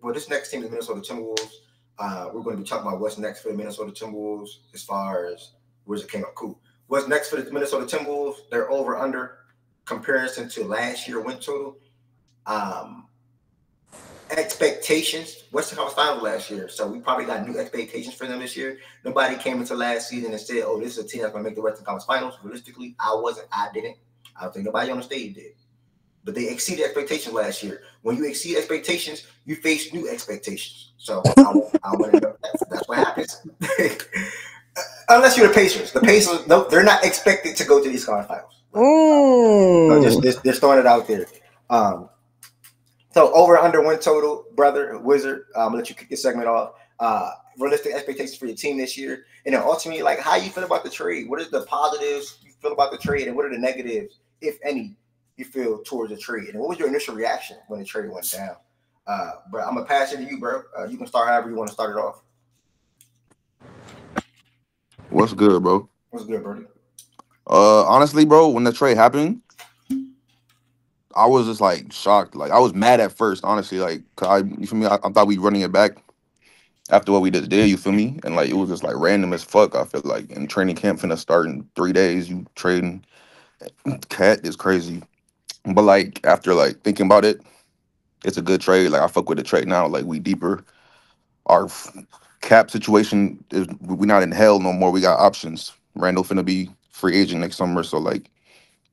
well, this next team is Minnesota Timberwolves. We're going to be talking about what's next for the Minnesota Timberwolves as far as where's it came up. Cool. What's next for the Minnesota Timberwolves? They're over under comparison to last year win total. Um, Expectations. Western Conference Finals last year, so we probably got new expectations for them this year. Nobody came into last season and said, "Oh, this is a team that's going to make the Western Conference Finals." Realistically, I wasn't. I didn't. I don't think nobody on the stage did. But they exceeded expectations last year. When you exceed expectations, you face new expectations. So I want to know that's what happens. Unless you're the Pacers. The Pacers, no, they're not expected to go to these conference finals. So just throwing it out there. So over under win total, brother, Wizard. I'm gonna let you kick this segment off. Realistic expectations for your team this year, and then ultimately, like, how you feel about the trade? What is the positives you feel about the trade, and what are the negatives, if any, you feel towards the trade? And what was your initial reaction when the trade went down? Bro, I'm gonna pass it to you, bro. You can start however you want to start it off. What's good, bro? What's good, Brody? Honestly, bro, when the trade happened, I was just like shocked. Like I was mad at first, honestly. Like, 'cause you feel me? I thought we running it back after what we just did. You feel me? And like it was just like random as fuck. I feel like in training camp finna start in 3 days. You trading cat is crazy. But like after like thinking about it, it's a good trade. Like I fuck with the trade now. Like we deeper. Our cap situation is we not in hell no more. We got options. Randall finna be free agent next summer, so like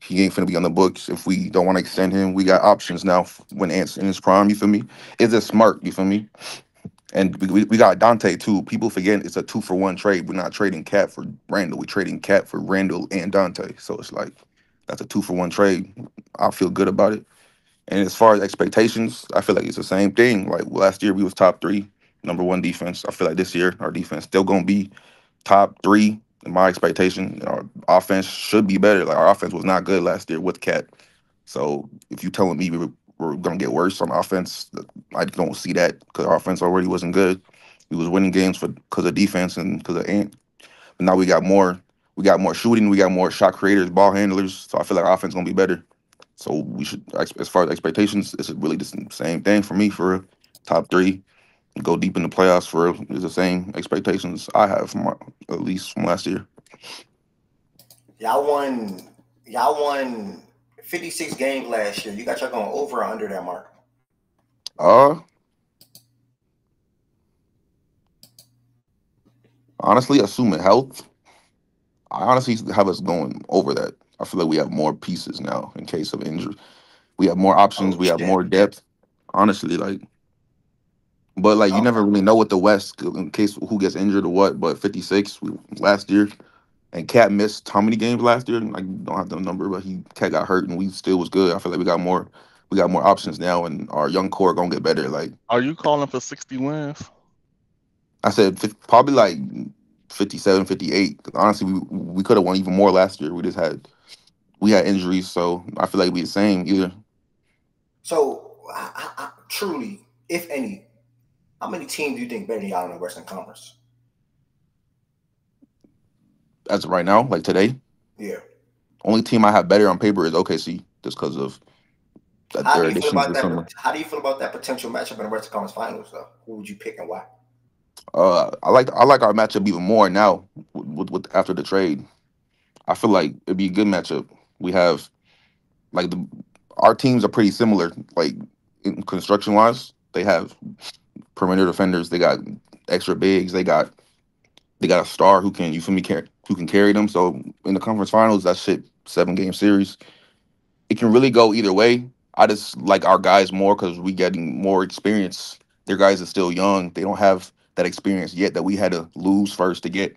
he ain't finna be on the books. If we don't want to extend him, we got options now when Ant's in his prime. You feel me? Is it smart? You feel me? And we got Dante too. People forget it's a 2-for-1 trade. We're not trading Cat for Randall. We're trading Cat for Randall and Dante. So it's like that's a 2-for-1 trade. I feel good about it. And as far as expectations, I feel like it's the same thing. Like last year we was top three, number one defense. I feel like this year our defense still gonna be top three in my expectation. Our offense should be better. Like our offense was not good last year with Cat. So if you telling me we're gonna get worse on offense, I don't see that because our offense already wasn't good. We was winning games because of defense and because of Ant. But now we got more. We got more shooting. We got more shot creators, ball handlers. So I feel like our offense gonna be better. So we should, as far as expectations, it's really the same thing for me. For real. Top three, go deep in the playoffs for real, is the same expectations I have from at least from last year. Y'all won. Y'all won 56 games last year. You got y'all going over or under that mark? Uh, Honestly, assuming health, I honestly have us going over that. I feel like we have more pieces now in case of injury. We have more options. Oh We have shit. more depth. Honestly, like, but like you Oh, never really know with the West in case who gets injured or what. But 56 last year, and Cat missed how many games last year? I don't have the number, but Cat got hurt and we still was good. I feel like we got more options now, and our young core gonna get better. Like Are you calling for 60 wins? I said, probably like 57, 58. Honestly, we could have won even more last year. We had injuries, so I feel like we the same either. so truly, if any, how many teams do you think better than y'all in the Western Conference? As of right now, like today, Yeah. only team I have better on paper is OKC, just because of How their do you feel additions about this that? summer. How do you feel about that potential matchup in the Western Conference Finals? Though, who would you pick and why? I like our matchup even more now with after the trade. I feel like it'd be a good matchup. We have like our teams are pretty similar, like in construction wise. They have perimeter defenders. They got extra bigs. They got a star who can who can carry them. So in the conference finals, that shit 7 game series. It can really go either way. I just like our guys more because we getting more experience. Their guys are still young. They don't have that experience yet that we had to lose first to get.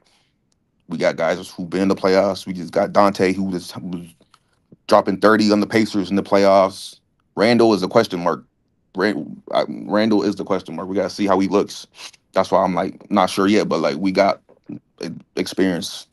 We got guys who've been in the playoffs. We just got Dante was dropping 30 on the Pacers in the playoffs. Randall is a question mark. Randall is the question mark. We gotta see how he looks. That's why I'm like not sure yet, but like we got experience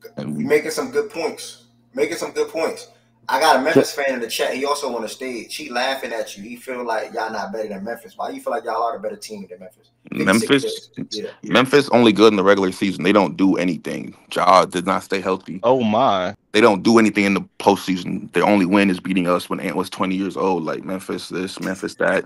You and making some good points. Making some good points. I got a Memphis fan in the chat. He also on the stage. He laughing at you. He feel like y'all not better than Memphis. Why you feel like y'all are a better team than Memphis? 56 Memphis. wins. Yeah. Memphis only good in the regular season. They don't do anything. Ja did not stay healthy. Oh my. They don't do anything in the postseason. Their only win is beating us when Ant was 20 years old. Like Memphis this, Memphis that.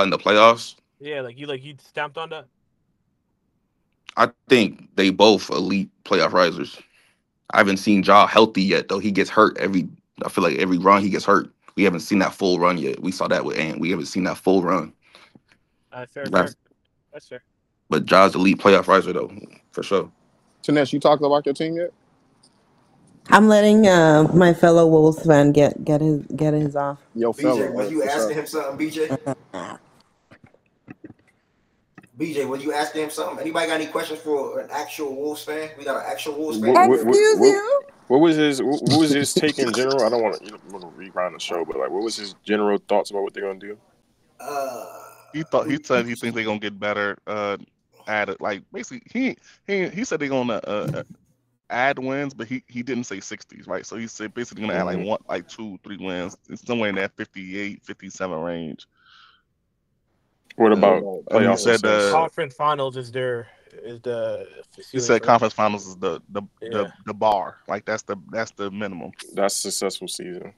Ja in the playoffs. Yeah, like you stamped on that. I think they both elite playoff risers. I haven't seen Ja healthy yet, though. He gets hurt every. I feel like every run he gets hurt. We haven't seen that full run yet. We saw that with Ant. We haven't seen that full run. Fair. Last That's fair. But Ja's elite playoff riser though, for sure. Tanesh, you talked about your team yet? I'm letting my fellow Wolves fan get his off. Yo, BJ, fellow. was you For asking sure. him something, BJ? BJ, was you asking him something? Anybody got any questions for an actual Wolves fan? We got an actual Wolves fan. Excuse you. What was his take in general? I don't want to rewind the show, but like, what was his general thoughts about what they're gonna do? He said he thinks they're gonna get better. Like basically he said they're gonna add wins, but he didn't say 60s, right? So he said basically gonna add like 2-3 wins. It's somewhere in that 58, 57 range. What about playoff? He said conference finals is the. He said conference finals is the bar. Like that's the minimum. That's a successful season.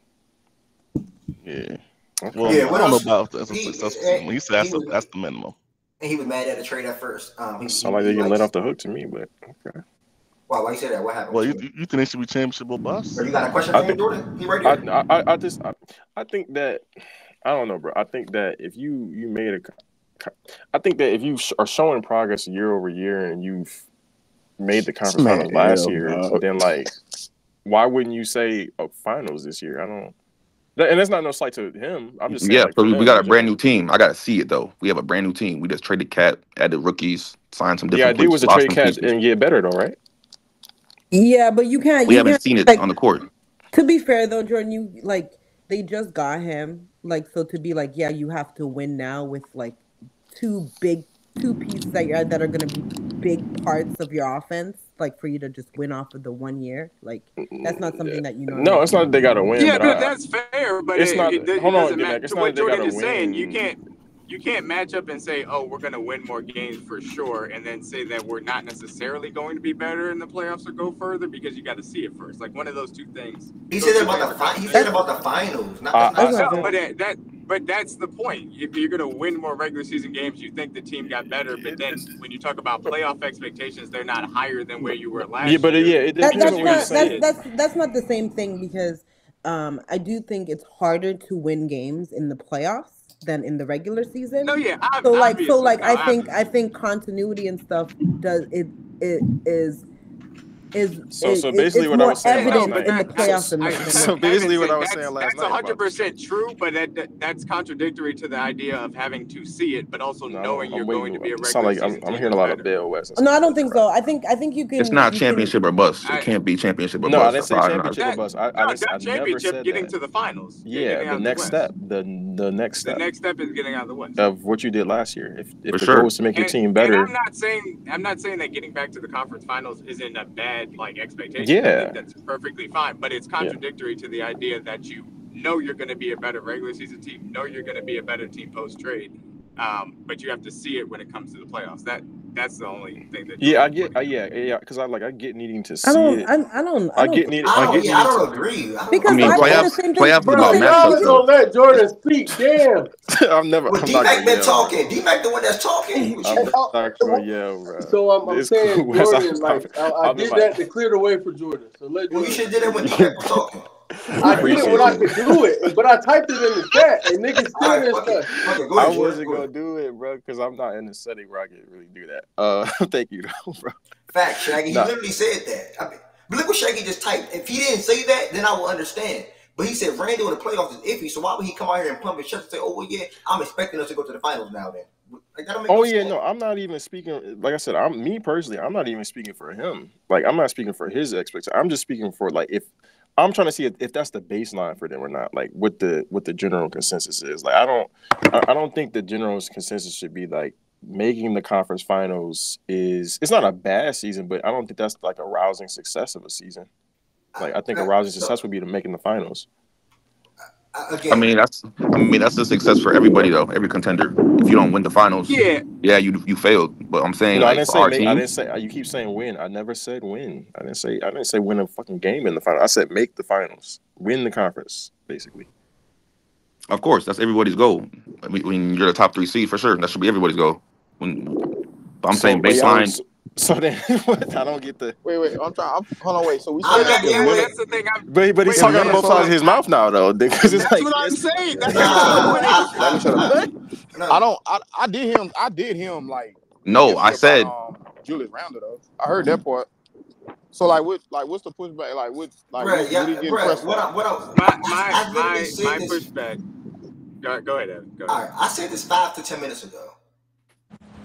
Yeah. Okay. Well, Yeah, I don't know about that's a successful season. He said that's the minimum. And he was mad at the trade at first. Sound like they get let off the hook to me, but okay. Why you say that? What happened? Well, you think they should be championship or bust? You got a question for him, Jordan? He right there. I think that I don't know, bro. I think that if you made I think that if you are showing progress year over year and you've made the conference finals last year, then like, why wouldn't you say finals this year? I don't. And that's not no slight to him. I'm just saying. Yeah, like, so we got a brand new team. I gotta see it though. We have a brand new team. We just traded Cat, added rookies, signed some different. The idea was to trade Cat and get better though, right? Yeah, but you can't. We haven't seen it on the court. To be fair though, Jordan, they just got him. So to be like, yeah, you have to win now with like two pieces that are gonna be big parts of your offense. Like for you to just win off of the 1 year, like that's not something that you know. No, it's not that they gotta win. Yeah, but that's fair. But it's not. Hold on, to what Jordan is saying, you can't match up and say, oh, we're going to win more games for sure, and then say that we're not necessarily going to be better in the playoffs or go further because you got to see it first. Like one of those two things. He said about the finals. But that's the point. If you're going to win more regular season games, you think the team got better. But then when you talk about playoff expectations, they're not higher than where you were last year. It depends on what you're saying. That's not the same thing because I do think it's harder to win games in the playoffs than in the regular season. No, yeah. I think continuity and stuff So basically what I was saying last night. in the playoffs So basically what I was saying last night. That's 100% true, but that's contradictory to the idea of having to see it, but also knowing you're going to be a regular season team. I'm hearing a lot of Bill West. No, I don't think so. I think you can. It's not championship or bust. It can't be championship or bust. No, I didn't say championship or bust. I never said getting to the finals. Yeah, the next step. The next step. The next step is getting out of the West. Of what you did last year. If the goal was to make your team better. And I'm not saying that getting back to the conference finals isn't a bad expectation. Yeah. I think that's perfectly fine, but it's contradictory to the idea that you know you're going to be a better regular season team, know you're going to be a better team post trade, but you have to see it when it comes to the playoffs. That's the only thing that. Yeah, I get. Because I get needing to see it. I don't agree. Because playoffs about Y'all gonna let Jordan speak? Damn. I'm not been talking. D-Mac the one that's talking. I'm not gonna yell, bro. So I'm saying, cool. Jordan, I did that to clear the way for Jordan. So let Jordan. You should did it when D-Mac was talking. I did it when I could do it, but I typed it in the chat, and niggas still didn't stuff. I wasn't gonna do it, bro, because I'm not in the setting where I can really do that. Thank you, bro. Fact, Shaggy. He literally said that. But look what Shaggy just typed. If he didn't say that, then I will understand. But he said Randall in the playoffs is iffy, so why would he come out here and pump his chest and say, "Oh well, yeah, I'm expecting us to go to the finals now"? Then, no, I'm not even speaking. Like I said, me personally, I'm not even speaking for him. Like I'm not speaking for his expectations. I'm just speaking for if. I'm trying to see if that's the baseline for them or not. Like what the general consensus is. Like I don't think the general consensus should be like making the conference finals it's not a bad season, but I don't think that's like a rousing success of a season. Like I think a rousing success would be to making the finals. I mean that's a success for everybody though. Every contender. If you don't win the finals, you failed. But I'm saying I didn't say. You keep saying win. I never said win. I didn't say win a fucking game in the final. I said make the finals, win the conference, basically. Of course, that's everybody's goal. When you're the top 3 seed, for sure, that should be everybody's goal. But I'm saying baseline. So then, I don't get the. Wait. Hold on, wait. So we said that's the thing. But he's talking on both sides of his mouth now, though. Because that's what I'm saying. That's let me shut up. I did him like No, I said Julius Randle though. I heard that part. So what's the pushback? What he getting pressed for? My pushback. Go ahead, Evan. Go ahead. All right, I said this 5 to 10 minutes ago.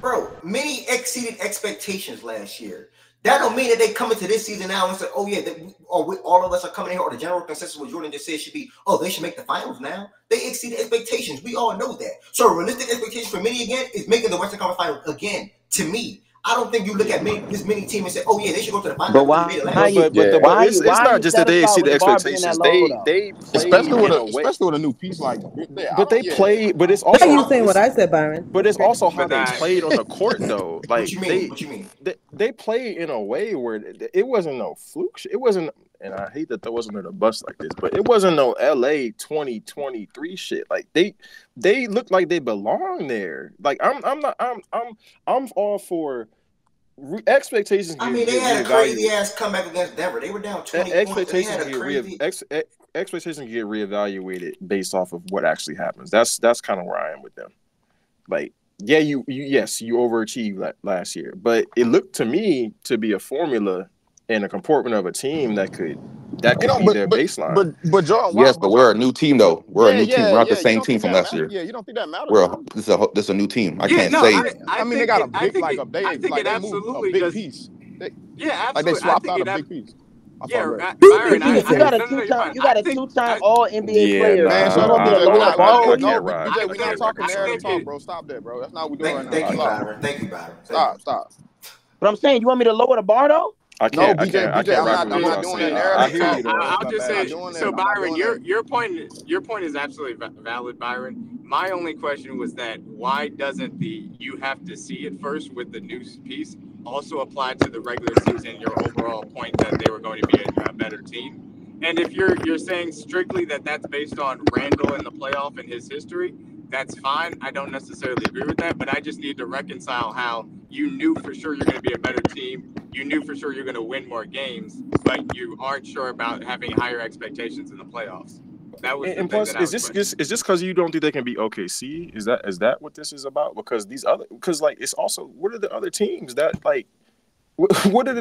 Bro, many exceeded expectations last year. That don't mean that they come into this season now and say, oh yeah, all of us are coming here, or the general consensus what Jordan just said should be, oh, they should make the finals now. They exceeded expectations. We all know that. So realistic expectation for many again is making the Western Conference Finals again. To me, I don't think you look at this mini team and say, oh yeah, they should go to the finals. But why? It's not just that they exceed the expectations. They especially with a new piece like. But they play. But it's Are also you saying what I said, Byron? But it's also how they played on the court, though. Like what you mean? They played in a way where it wasn't no fluke. It wasn't, and I hate that there wasn't a bus like this, but it wasn't no LA 2023 shit. Like they looked like they belong there. Like I'm all for. Expectations. I mean, they had a crazy ass comeback against Denver. They were down 20 expectations expectations get reevaluated based off of what actually happens. That's kind of where I am with them. Like, yeah, you overachieved last year, but it looked to me to be a formula and a comportment of a team that could be their baseline. But John, yes, but we're a new team though. We're a new team. We're not the same team from last year. Yeah, you don't think that matters? This is a new team. I can't say. I mean, they got a big they moved a big piece. Yeah, absolutely. Like they swapped out a big piece. Yeah, Byron, you got a two-time All NBA player. Man, shut up. We're not talking narrative talk, bro. Stop that, bro. That's not what we're doing right now. Thank you, Byron. Stop. But I'm saying, you want me to lower the bar though? BJ, I'm not doing that narrative. I'll just say, so Byron, your point is absolutely valid, Byron. My only question was that why doesn't the you have to see it first with the new piece also apply to the regular season? Your overall point that they were going to be a better team, and if you're saying strictly that that's based on Randall in the playoff and his history, that's fine. I don't necessarily agree with that, but I just need to reconcile how you knew for sure you're going to be a better team. You knew for sure you're going to win more games, but you aren't sure about having higher expectations in the playoffs. That was and plus, is this because you don't think they can be OKC? Is that what this is about? Because it's also, what are the other teams that like? What did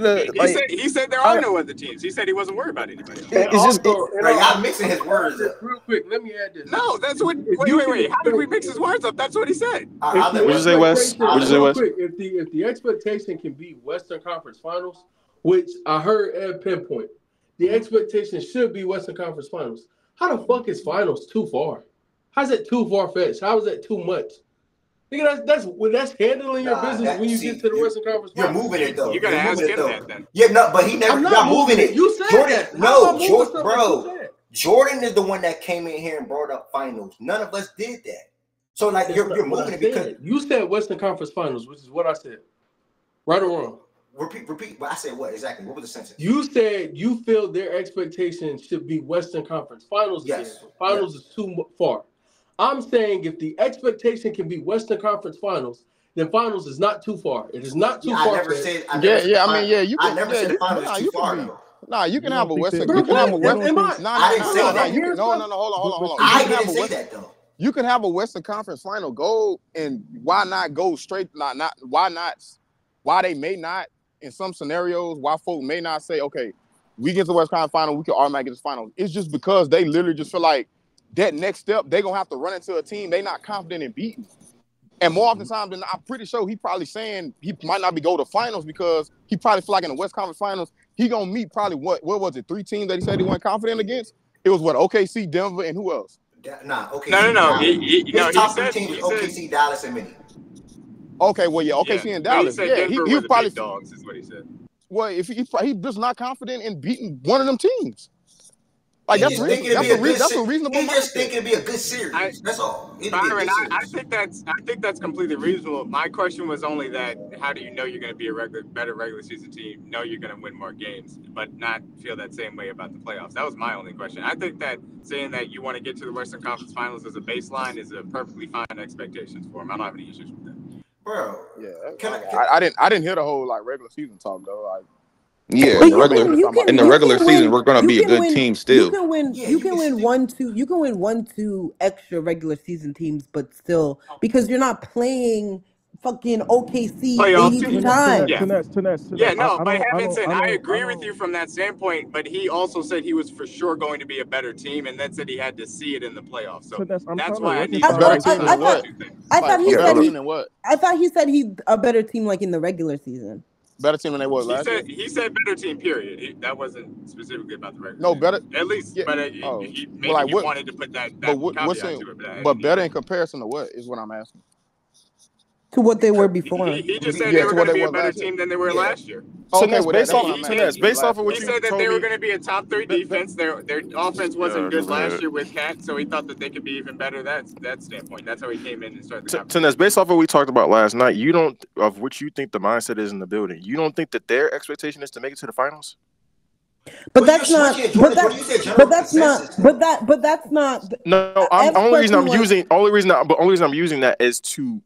he said there are no other teams. He said he wasn't worried about anybody else. I'm mixing his words up. Real quick, let me add this. No, that's what. Wait. How did we mix his words up? That's what he said. What'd you say, Wes? If the expectation can be Western Conference Finals, which I heard Ed pinpoint, the expectation should be Western Conference Finals. How the fuck is Finals too far? How's it too far-fetched? How is that too much? Nigga, that's handling your business when you get to the Western Conference Finals. You're moving it though. You gotta ask him that then. Yeah, no, but he never. I'm not moving it. You said Jordan. that. No, Jordan, bro. Jordan is the one that came in here and brought up finals. None of us did that. So like you're moving it because you said Western Conference Finals, which is what I said. Right or wrong? Repeat. But I said what exactly? What was the sentence? You said you feel their expectations should be Western Conference Finals. Yes. Again. Finals is too far. I'm saying if the expectation can be Western Conference Finals, then Finals is not too far. It is not too far. You can. I never said Finals is too far. Nah, you can have a Western. You can have a Western. I didn't say that. No. Hold on. I didn't say that though. You can have a Western Conference Final go, and why not go straight? Why they may not in some scenarios? Why folk may not say, okay, we get to the Western Conference Final, we can automatically get this final. It's just because they literally just feel like that next step, they're going to have to run into a team they're not confident in beating. And more often times than I'm pretty sure he probably saying he might not be go to finals because he probably feel like in the West Conference Finals, he going to meet probably what was it, 3 teams that he said he wasn't confident against? It was OKC, Denver, and who else? OKC. No. His top 3 teams was OKC, Dallas, and Minnie. Okay, well, yeah, OKC and Dallas. He was probably dogs is what he said. Well, if he just not confident in beating one of them teams. Like that's a reasonable. He's just thinking it'd be a good series. That's all. Byron, I think that's completely reasonable. My question was only that: how do you know you're going to be a better regular season team? Know you're going to win more games, but not feel that same way about the playoffs. That was my only question. I think that saying that you want to get to the Western Conference Finals as a baseline is a perfectly fine expectations for him. I don't have any issues with that. Bro, yeah, I didn't hear the whole regular season talk though. Yeah, in the regular season, we're going to be a good team still. You can win 1-2 extra regular season teams, but still because you're not playing fucking OKC Playoff 82 team. times. Yeah. Tenez. Yeah, no, I but don't, Evanson, I agree with don't. you from that standpoint, but he also said he was for sure going to be a better team, and then said he had to see it in the playoffs. So Tenez, I'm that's trying to why I need A to reconcile better this. team reconcile than those what? two things. I thought he A better said team than what? he's a better team like in the regular season. Better team than they was last year. He said better team. Period. That wasn't specifically about the regular No, season. better. At least, Yeah. but Oh, he well, maybe like he what? wanted to put that But what's caveat in? to it, but I But didn't better hear in comparison to what is what I'm asking. To what they were before. He just said Yeah, they were to going what to they be a was better last year. team than they were last year. Okay, Tenez, well, based that's off what I'm Tenez, asking. based Last off of what He you said that told they were me. going to be a top 3 defense. Their offense wasn't good last year with Cat, so he thought that they could be even better. That standpoint. That's how he came in and started the conversation. Tenez, based off of what we talked about last night, you don't of what you think the mindset is in the building. You don't think that their expectation is to make it to the finals? But that's not. But that's not. But that's not. No, only reason I'm using that is to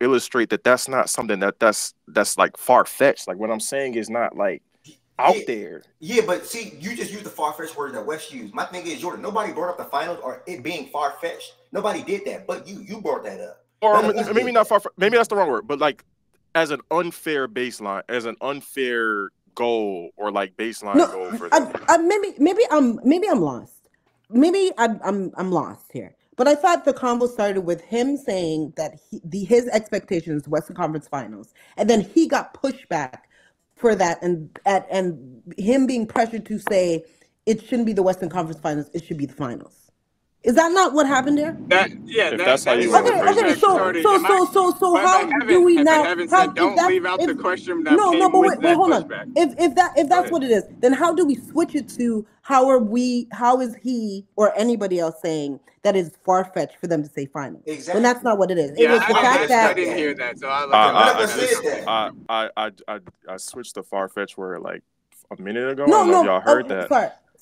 illustrate that that's not something that's like far fetched. Like what I'm saying is not like out there. Yeah, but see, you just used the far fetched word that West used. My thing is, Jordan, nobody brought up the finals or it being far fetched. Nobody did that, but you brought that up. Or maybe not far. Maybe that's the wrong word. But like as an unfair baseline, as an unfair goal or like baseline goal for them. Maybe I'm lost. Maybe I'm lost here. But I thought the convo started with him saying that his expectations Western Conference Finals, and then he got pushback for that, and him being pressured to say it shouldn't be the Western Conference Finals, it should be the finals. Is that not what happened there? That's how you Okay. So how do we now? Don't leave out the question that came but with wait, that hold on. pushback. If that's what it is, then how do we switch it to how is he or anybody else saying that is far fetched for them to say finals? Exactly. When that's not what it is. Yeah, it was the fact that I didn't hear that, so I switched the far fetched word like a minute ago. No, I don't know if y'all heard that.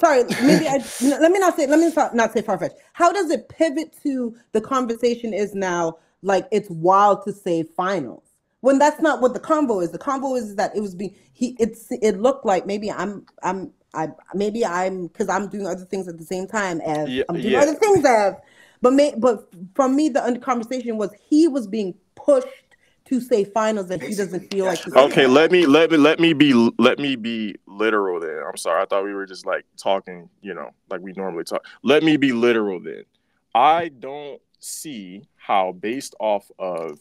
Sorry. Maybe let me not say far fetched. How does it pivot to the conversation is now like it's wild to say finals when that's not what the convo is? The convo is that it was it looked like maybe I'm because I'm doing other things at the same time as I'm doing other things as, but from me the conversation was he was being pushed to say finals that he doesn't feel like. Okay, let me be literal then. I'm sorry, I thought we were just like talking, like we normally talk. Let me be literal then. I don't see how, based off of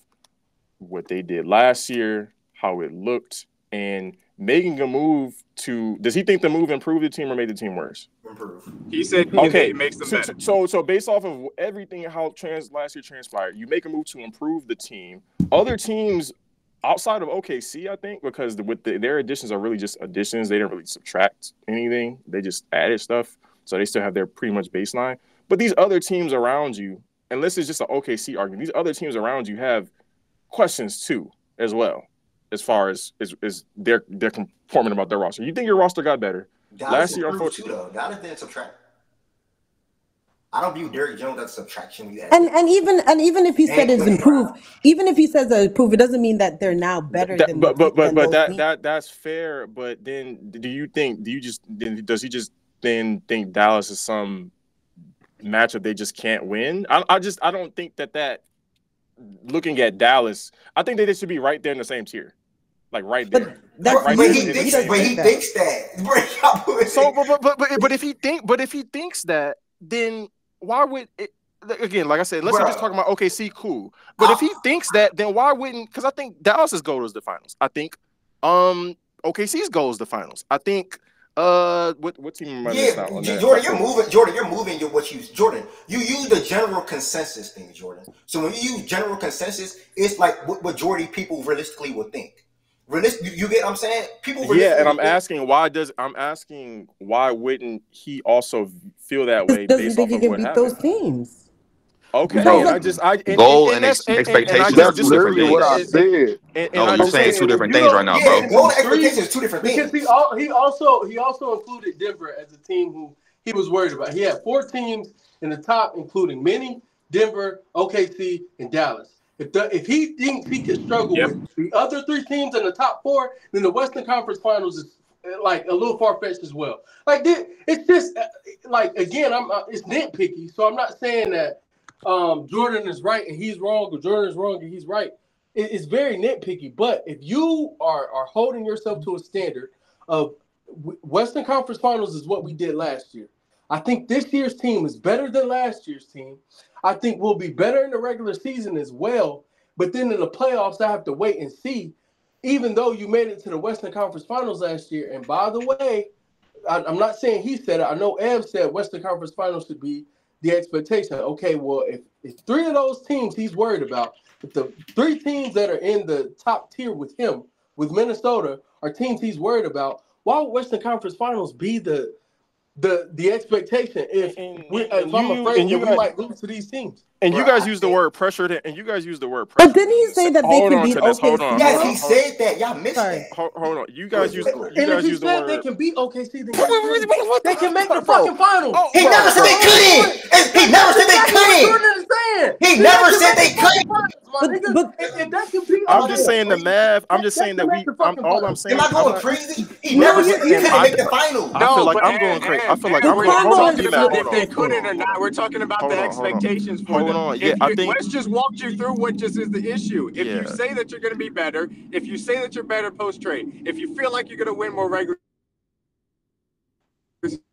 what they did last year, how it looked, and making a move does he think the move improved the team or made the team worse? Improve. He said it makes them better. So based off of everything how last year transpired, you make a move to improve the team. Other teams outside of OKC, I think, because their additions are really just additions. They didn't really subtract anything. They just added stuff. So they still have their pretty much baseline. But these other teams around you, and this is just an OKC argument, these other teams around you have questions too, as well, as far as they're conforming about their roster. You think your roster got better? Dallas last year, unfortunately. Dallas didn't subtract. I don't view Derrick Jones as subtraction. And even if he said it's improved, even if he says it's improved, it doesn't mean that they're now better than. But that's fair. But then, does he just then think Dallas is some matchup they just can't win? I don't think that. Looking at Dallas, I think they should be right there in the same tier, like right there. But he thinks that. So, but if he thinks that, then why would it? Again, like I said, let's just talk about OKC, cool. But if he thinks that, then why wouldn't? Because I think Dallas's goal is the finals. I think OKC's goal is the finals. I think what team am I missing out on that? Jordan, you're moving Jordan, you use the general consensus thing, Jordan. So when you use general consensus, it's like what majority people realistically would think. You get what I'm saying? And I'm asking why wouldn't he also feel that way based off of what happened? Those teams. Okay, goal and expectations. That's literally what I said. You're saying two different things right now, bro. Goal and expectations is two different things. Because he also included Denver as a team who he was worried about. He had 4 teams in the top, including Minnie, Denver, OKC, and Dallas. If he thinks he can struggle with the other 3 teams in the top 4, then the Western Conference Finals is like a little far fetched as well. Like it's just like again, it's nitpicky. So I'm not saying that Jordan is right and he's wrong, or Jordan is wrong and he's right. it's very nitpicky. But if you are holding yourself to a standard of Western Conference Finals is what we did last year. I think this year's team is better than last year's team. I think we'll be better in the regular season as well. But then in the playoffs, I have to wait and see. Even though you made it to the Western Conference Finals last year, and by the way, I'm not saying he said it. I know Ev said Western Conference Finals should be the expectation. Okay, well, if three of those teams he's worried about, if the three teams that are in the top tier with him, with Minnesota, are teams he's worried about, why would Western Conference Finals be the expectation if I'm afraid that we might lose to these teams? And you guys use the word pressure. But didn't he say that they could beat OKC? Hold on. Yes, he said that. Y'all missed that. Hold on. You guys use the And if he said they can beat OKC, then they can make the fucking finals. He never said they couldn't. He never said they couldn't. He never said they couldn't. But if that can beat, I'm just saying the math. I'm just saying that all I'm saying. Am I going crazy? He never said he couldn't make the finals. I feel like I'm going crazy. I feel like I'm going talking about crazy. if they couldn't or not. We're talking about the expectations for them. Yeah, I think Wes just walked you through what just is the issue. If you say that you're going to be better, if you say that you're better post-trade, if you feel like you're going to win more regular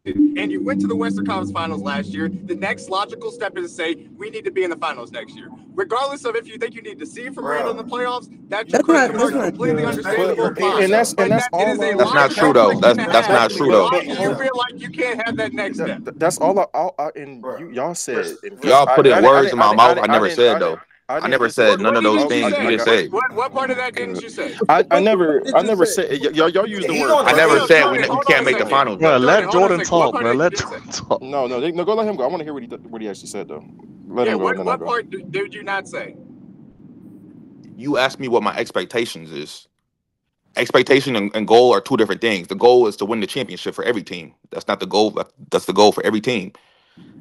and you went to the Western Conference Finals last year, the next logical step is to say, we need to be in the finals next year. Regardless of if you think you need to see from Randall in the playoffs, that's completely understandable. And that's not true, though. That's not true, though. You feel like you can't have that next step. That's all y'all said. Y'all put in words in my mouth. I never said, though. I never said none of those things you just said. What part of that didn't you say? I never said y'all used the word. I never said we can't make the finals. Bro, let Jordan talk, bro. Let Jordan talk. No, go let him go. I want to hear what he actually said, though. Let him go. What part did you not say? You asked me what my expectations is. Expectation and goal are two different things. The goal is to win the championship for every team. That's not the goal. That's the goal for every team.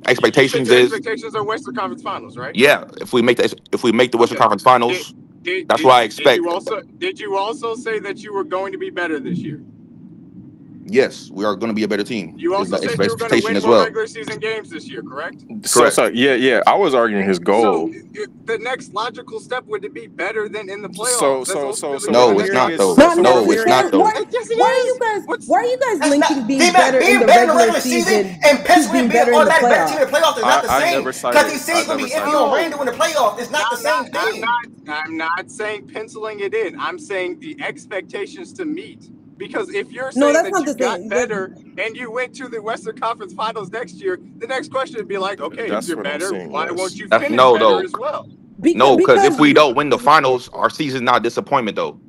Expectations are Western Conference Finals, right? Yeah, if we make the Western Conference Finals, that's what I expect. Did you also say that you were going to be better this year? Yes, we are going to be a better team. You also said you were going to win more regular season games this year, correct? So yeah. I was arguing his goal. So the next logical step would be better than in the playoffs. So no, it's not though. No, it's not though. Why are you guys linking being better in the regular season and Pennsylvania being an automatic better team in the playoffs is not the same? Because he says he's going to be iffy on Randall in the playoffs. It's not the same thing. I'm not saying penciling it in. I'm saying the expectations to meet. Because if you're saying that you got better and you went to the Western Conference Finals next year, the next question would be like, okay, if you're better, why won't you finish better as well? No, because if we don't win the finals, our season's not a disappointment, though.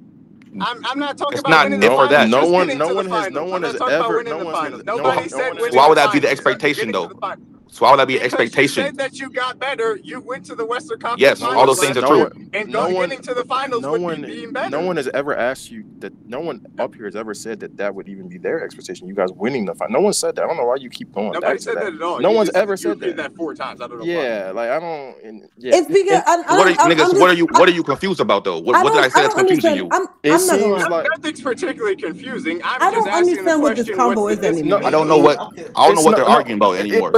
I'm not talking it's about not it for that. No one has ever. Nobody said winning. Why would that be the expectation, though? So why would that be an expectation? You said that you got better. You went to the Western Conference. Yes, all those things are true. And getting to the finals would be being better. No one has ever asked you that. No one up here has ever said that would even be their expectation. You guys winning the final. No one said that. I don't know why you keep going. Nobody said that at all. No one's ever said that. You that 4 times. I don't know. Yeah, like I don't. It's because what are you confused about though? What did I say that's confusing you? It seems like nothing's particularly confusing. I don't understand what this combo is anymore. I don't know what they're arguing about anymore.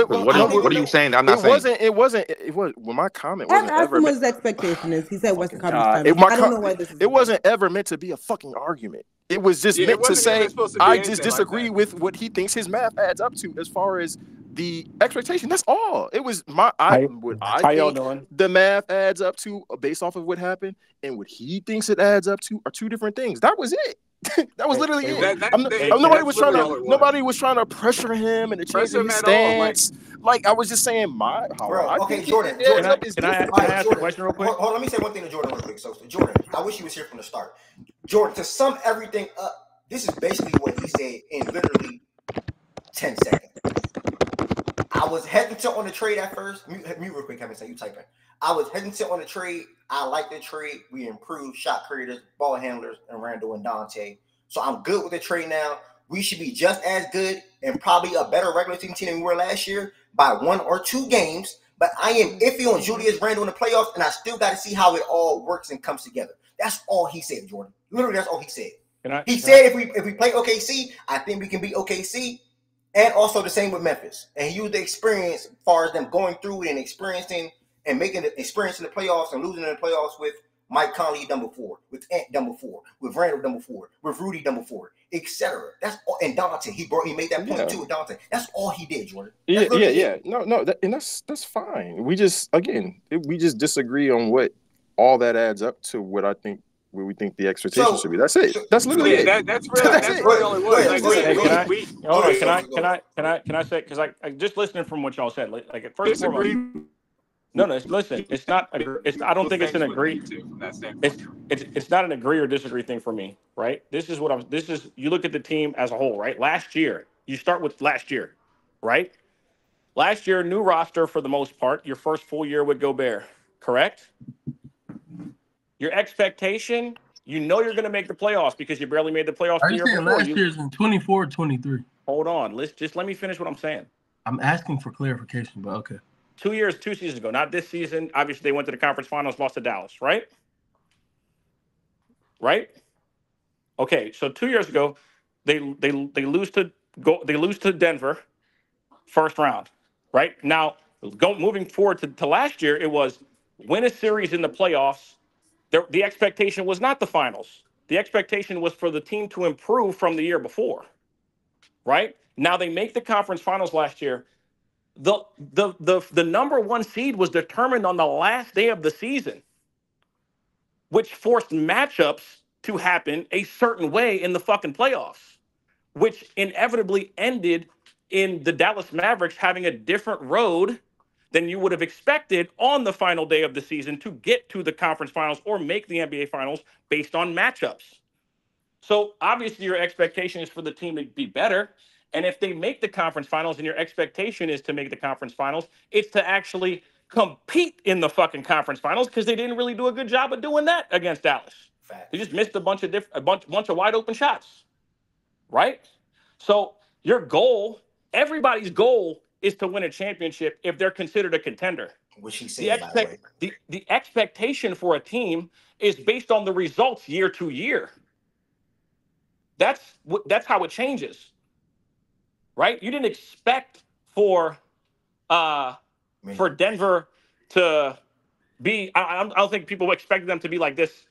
What are you saying? I'm not saying. It was. Well, my comment wasn't I asked ever. him what his expectation is. He said Western Conference Finals. I don't know why this is. It wasn't ever meant to be a fucking argument. It was just meant to say I just disagree with what he thinks his math adds up to as far as the expectation. That's all. It was my. How y'all doing? The math adds up to based off of what happened, and what he thinks it adds up to are two different things. That was it. That was literally it. Nobody was trying to pressure him and to change his stance. Like I was just saying, Jordan. Can I ask a question real quick? Hold on, let me say one thing to Jordan real quick. So Jordan, I wish he was here from the start. Jordan, to sum everything up, this is basically what he said in literally 10 seconds. I was hesitant on the trade at first. Mute real quick, Kevin. Say you typing. I was hesitant on the trade. I like the trade. We improved shot creators, ball handlers, and Randall and Dante. So I'm good with the trade now. We should be just as good and probably a better regular season team than we were last year by 1 or 2 games. But I am iffy on Julius Randle in the playoffs, and I still got to see how it all works and comes together. That's all he said, Jordan. Literally, that's all he said. He said if we play OKC, I think we can beat OKC. And also the same with Memphis. And he used the experience as far as them going through it and experiencing and making the experience in the playoffs and losing in the playoffs with Mike Conley done before, with Ant done before, with Randall done before, with Rudy done before, etc. That's all. And Dante, he made that point too with Dante. That's all he did, Jordan. Yeah. No, that's fine. We just disagree on what all that adds up to. What we think the expectation should be. That's it. That's literally it. That's really all it was. Can I say, because I just listening from what y'all said, like at first and foremost, no, listen, it's not. I don't think it's an agree. It's not an agree or disagree thing for me, right? This is you look at the team as a whole, right? Last year, you start with last year, right? Last year, new roster for the most part. Your first full year with Gobert, correct? Your expectation, you're going to make the playoffs because you barely made the playoffs the year before. Last year's in 24 23. Hold on. Let me finish what I'm saying. I'm asking for clarification, but okay. 2 seasons ago, not this season. Obviously, they went to the conference finals, lost to Dallas, right? Right? Okay, so 2 years ago, they lose to Denver, first round, right? Now, moving forward to last year, it was win a series in the playoffs. The expectation was not the finals. The expectation was for the team to improve from the year before, right? Now they make the conference finals last year. The number one seed was determined on the last day of the season, which forced matchups to happen a certain way in the fucking playoffs, which inevitably ended in the Dallas Mavericks having a different road than you would have expected on the final day of the season to get to the conference finals or make the NBA finals based on matchups. So obviously your expectation is for the team to be better. And if they make the conference finals and your expectation is to make the conference finals, it's to actually compete in the fucking conference finals because they didn't really do a good job of doing that against Dallas. They just missed a bunch of wide open shots, right? So your goal, everybody's goal, is to win a championship if they're considered a contender. Which he said, by the way. The expectation for a team is based on the results year to year. That's how it changes, right? You didn't expect for Denver to be. I don't think people expected them to be like this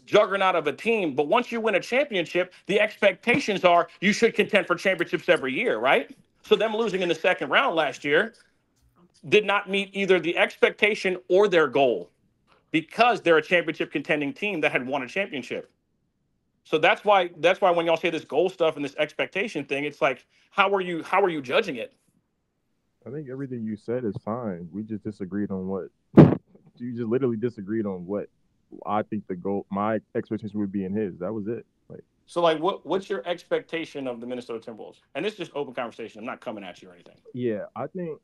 juggernaut of a team. But once you win a championship, the expectations are you should contend for championships every year, right? So them losing in the second round last year did not meet either the expectation or their goal because they're a championship contending team that had won a championship. So that's why when y'all say this goal stuff and this expectation thing, it's like, how are you judging it? I think everything you said is fine. We just disagreed on what you just literally disagreed on what I think the goal, my expectation would be in his. That was it. So what's your expectation of the Minnesota Timberwolves? And this is just open conversation. I'm not coming at you or anything. Yeah, I think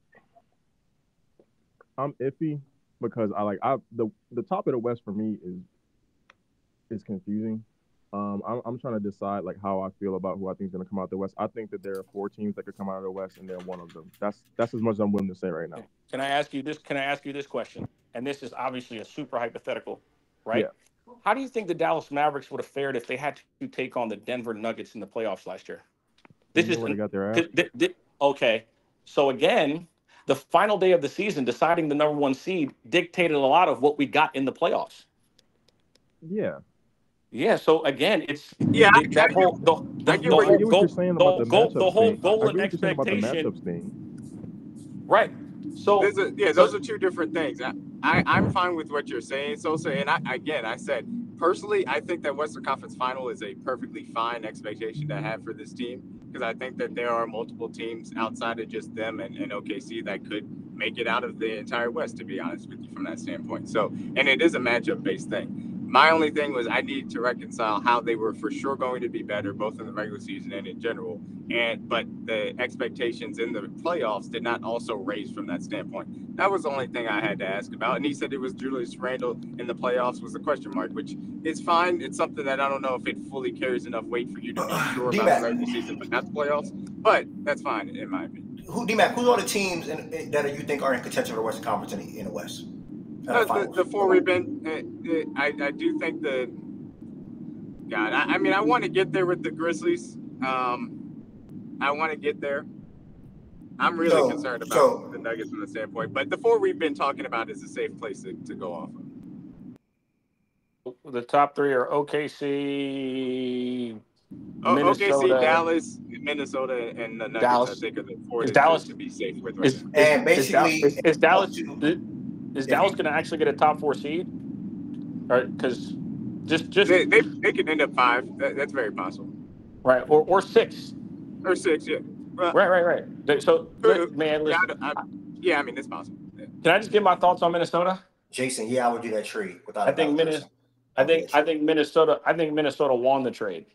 I'm iffy because the top of the West for me is confusing. I'm trying to decide how I feel about who I think is going to come out of the West. I think that there are 4 teams that could come out of the West, and they're one of them. That's as much as I'm willing to say right now. Can I ask you this question? And this is obviously a super hypothetical, right? Yeah. How do you think the Dallas Mavericks would have fared if they had to take on the Denver Nuggets in the playoffs last year? They got their ass. Okay. So again, the final day of the season, deciding the number one seed dictated a lot of what we got in the playoffs. Yeah. Yeah. So again, it's I get what you're saying about the whole goal and expectation. Right. So those are two different things. I'm fine with what you're saying, Sosa. And I said personally, I think that Western Conference Final is a perfectly fine expectation to have for this team because I think that there are multiple teams outside of just them and OKC that could make it out of the entire West. To be honest with you, from that standpoint. So, and it is a matchup-based thing. My only thing was I needed to reconcile how they were for sure going to be better, both in the regular season and in general. But the expectations in the playoffs did not also raise from that standpoint. That was the only thing I had to ask about. And he said it was Julius Randle in the playoffs was a question mark, which is fine. It's something that I don't know if it fully carries enough weight for you to be sure about the regular season, but not the playoffs. But that's fine in my opinion. D-Mac, who are the teams that you think are in contention for the Western Conference in the West? The 4 we've been, I do think I want to get there with the Grizzlies. I want to get there. I'm really concerned about the Nuggets from the standpoint, but the 4 we've been talking about is a safe place to go off of. The top three are OKC, OKC, Minnesota, Dallas, Minnesota, and the Nuggets. I Dallas. think are the four Is to Dallas be safe with right is now. is And is Dallas basically, is up Dallas to is if Dallas you going to actually get a top 4 seed? Or because just They could end up 5. That's very possible. right or 6. Or 6, yeah. Well, Right. So man, yeah, listen. yeah. I mean, it's possible. Yeah. Can I just give my thoughts on Minnesota? Jason, yeah, I would do that trade without I a think doubt, Jason. I think Minnesota won the trade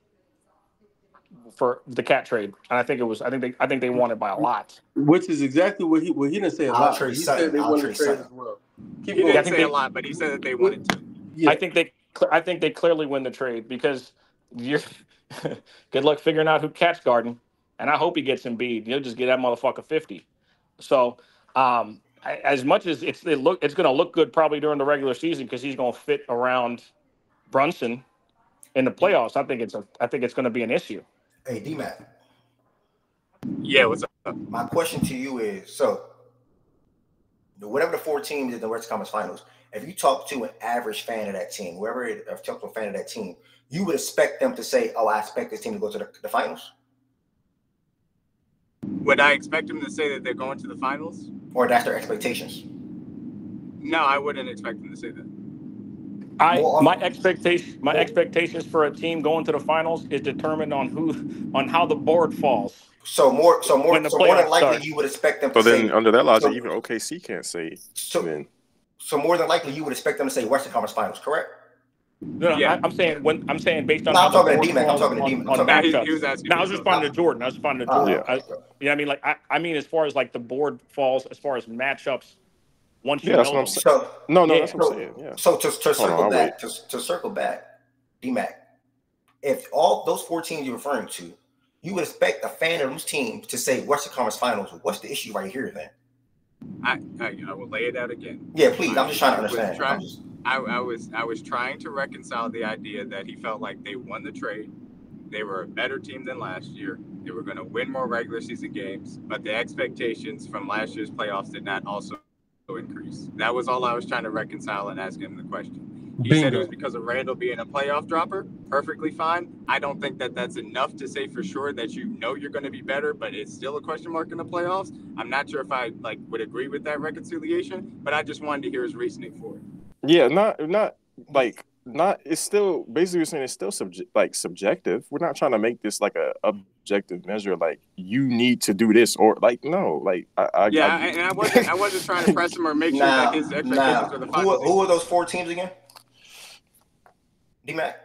for the cat trade, and I think they won it by a lot. Which is exactly what he didn't say a I'll lot, trade but he Sutton. said they I'll won the trade trade Sutton. as well. He Keep going. didn't say a lot, but he said that they wanted to. Yeah. I think they clearly win the trade because you're good luck figuring out who cat's guarding, and I hope he gets Embiid. You'll just get that motherfucker 50. So, as much as it's going to look good probably during the regular season because he's going to fit around Brunson in the playoffs. I think it's going to be an issue. Hey, D-Mac. Yeah, what's up? My question to you is, so whatever the 4 teams in the Western Conference Finals, if you talk to an average fan of that team, if talk to a fan of that team, you would expect them to say, "Oh, I expect this team to go to the finals." Would I expect them to say that they're going to the finals? Or that's their expectations? No, I wouldn't expect them to say that. My expectations for a team going to the finals is determined on how the board falls. So more when the than playoffs likely start. you would expect them to So say. then, under that logic, even OKC can't say. So more than likely you would expect them to say Western Conference Finals, correct? No, Yeah. I'm saying based on No, how I'm the talking to board D-Mac. I'm falls talking to D-Mac. on I'm He was matchups. asking No, I me was so. responding to Jordan. You know what I mean? Like I mean, as far as like the board falls, as far as matchups, once you Yeah, that's know what I'm them. saying. So No, Yeah. that's what I'm saying. Yeah. So to circle I'll back, to circle back, D-Mac, if all those 4 teams you're referring to, you would expect a fan of those teams to say Western Conference Finals. What's the issue right here then? I will lay it out again. Yeah, please. I'm just trying to understand. I was trying to reconcile the idea that he felt like they won the trade. They were a better team than last year. They were going to win more regular season games, but the expectations from last year's playoffs did not also increase. That was all I was trying to reconcile and ask him the question. He said it was because of Randall being a playoff dropper. Perfectly fine. I don't think that that's enough to say for sure that you know you're going to be better, but it's still a question mark in the playoffs. I'm not sure if I would agree with that reconciliation, but I just wanted to hear his reasoning for it. Yeah, not. It's still basically saying it's still subjective. We're not trying to make this like a objective measure. Like you need to do this or no. Like I wasn't trying to press him or make sure that his expectations were the finals. Who are those 4 teams again? D-Mac.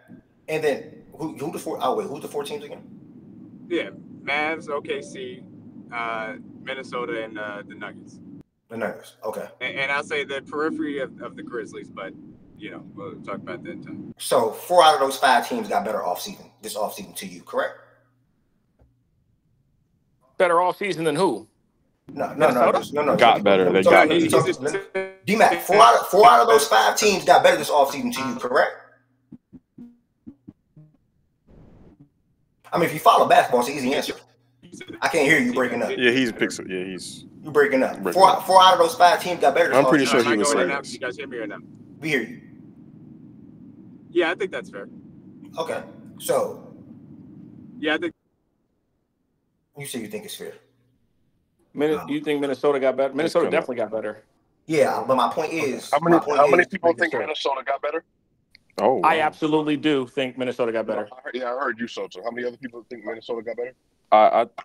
And then who's the 4? Oh wait, who's the 4 teams again? Yeah, Mavs, OKC, Minnesota, and the Nuggets. The Nuggets. Okay. And I'll say the periphery of the Grizzlies, but we'll talk about that in time. So 4 out of those 5 teams got better this offseason to you, correct? Better offseason than who? No. Got better. They got better. D-Mac, 4 out of those 5 teams got better this offseason to you, correct? I mean, if you follow basketball, it's an easy answer. I can't hear you breaking up. Yeah, he's pixel. Yeah, he's you breaking up. 4 out of those 5 teams got better. I'm pretty sure he was saying. You guys hear me right now? We hear you. Yeah, I think that's fair. Okay, so yeah, I think you say you think it's fair. You think Minnesota got better? Minnesota definitely got better. Yeah, but my point is, how many people think Minnesota got better? Oh, wow. I absolutely do think Minnesota got better. I heard you so. So how many other people think Minnesota got better?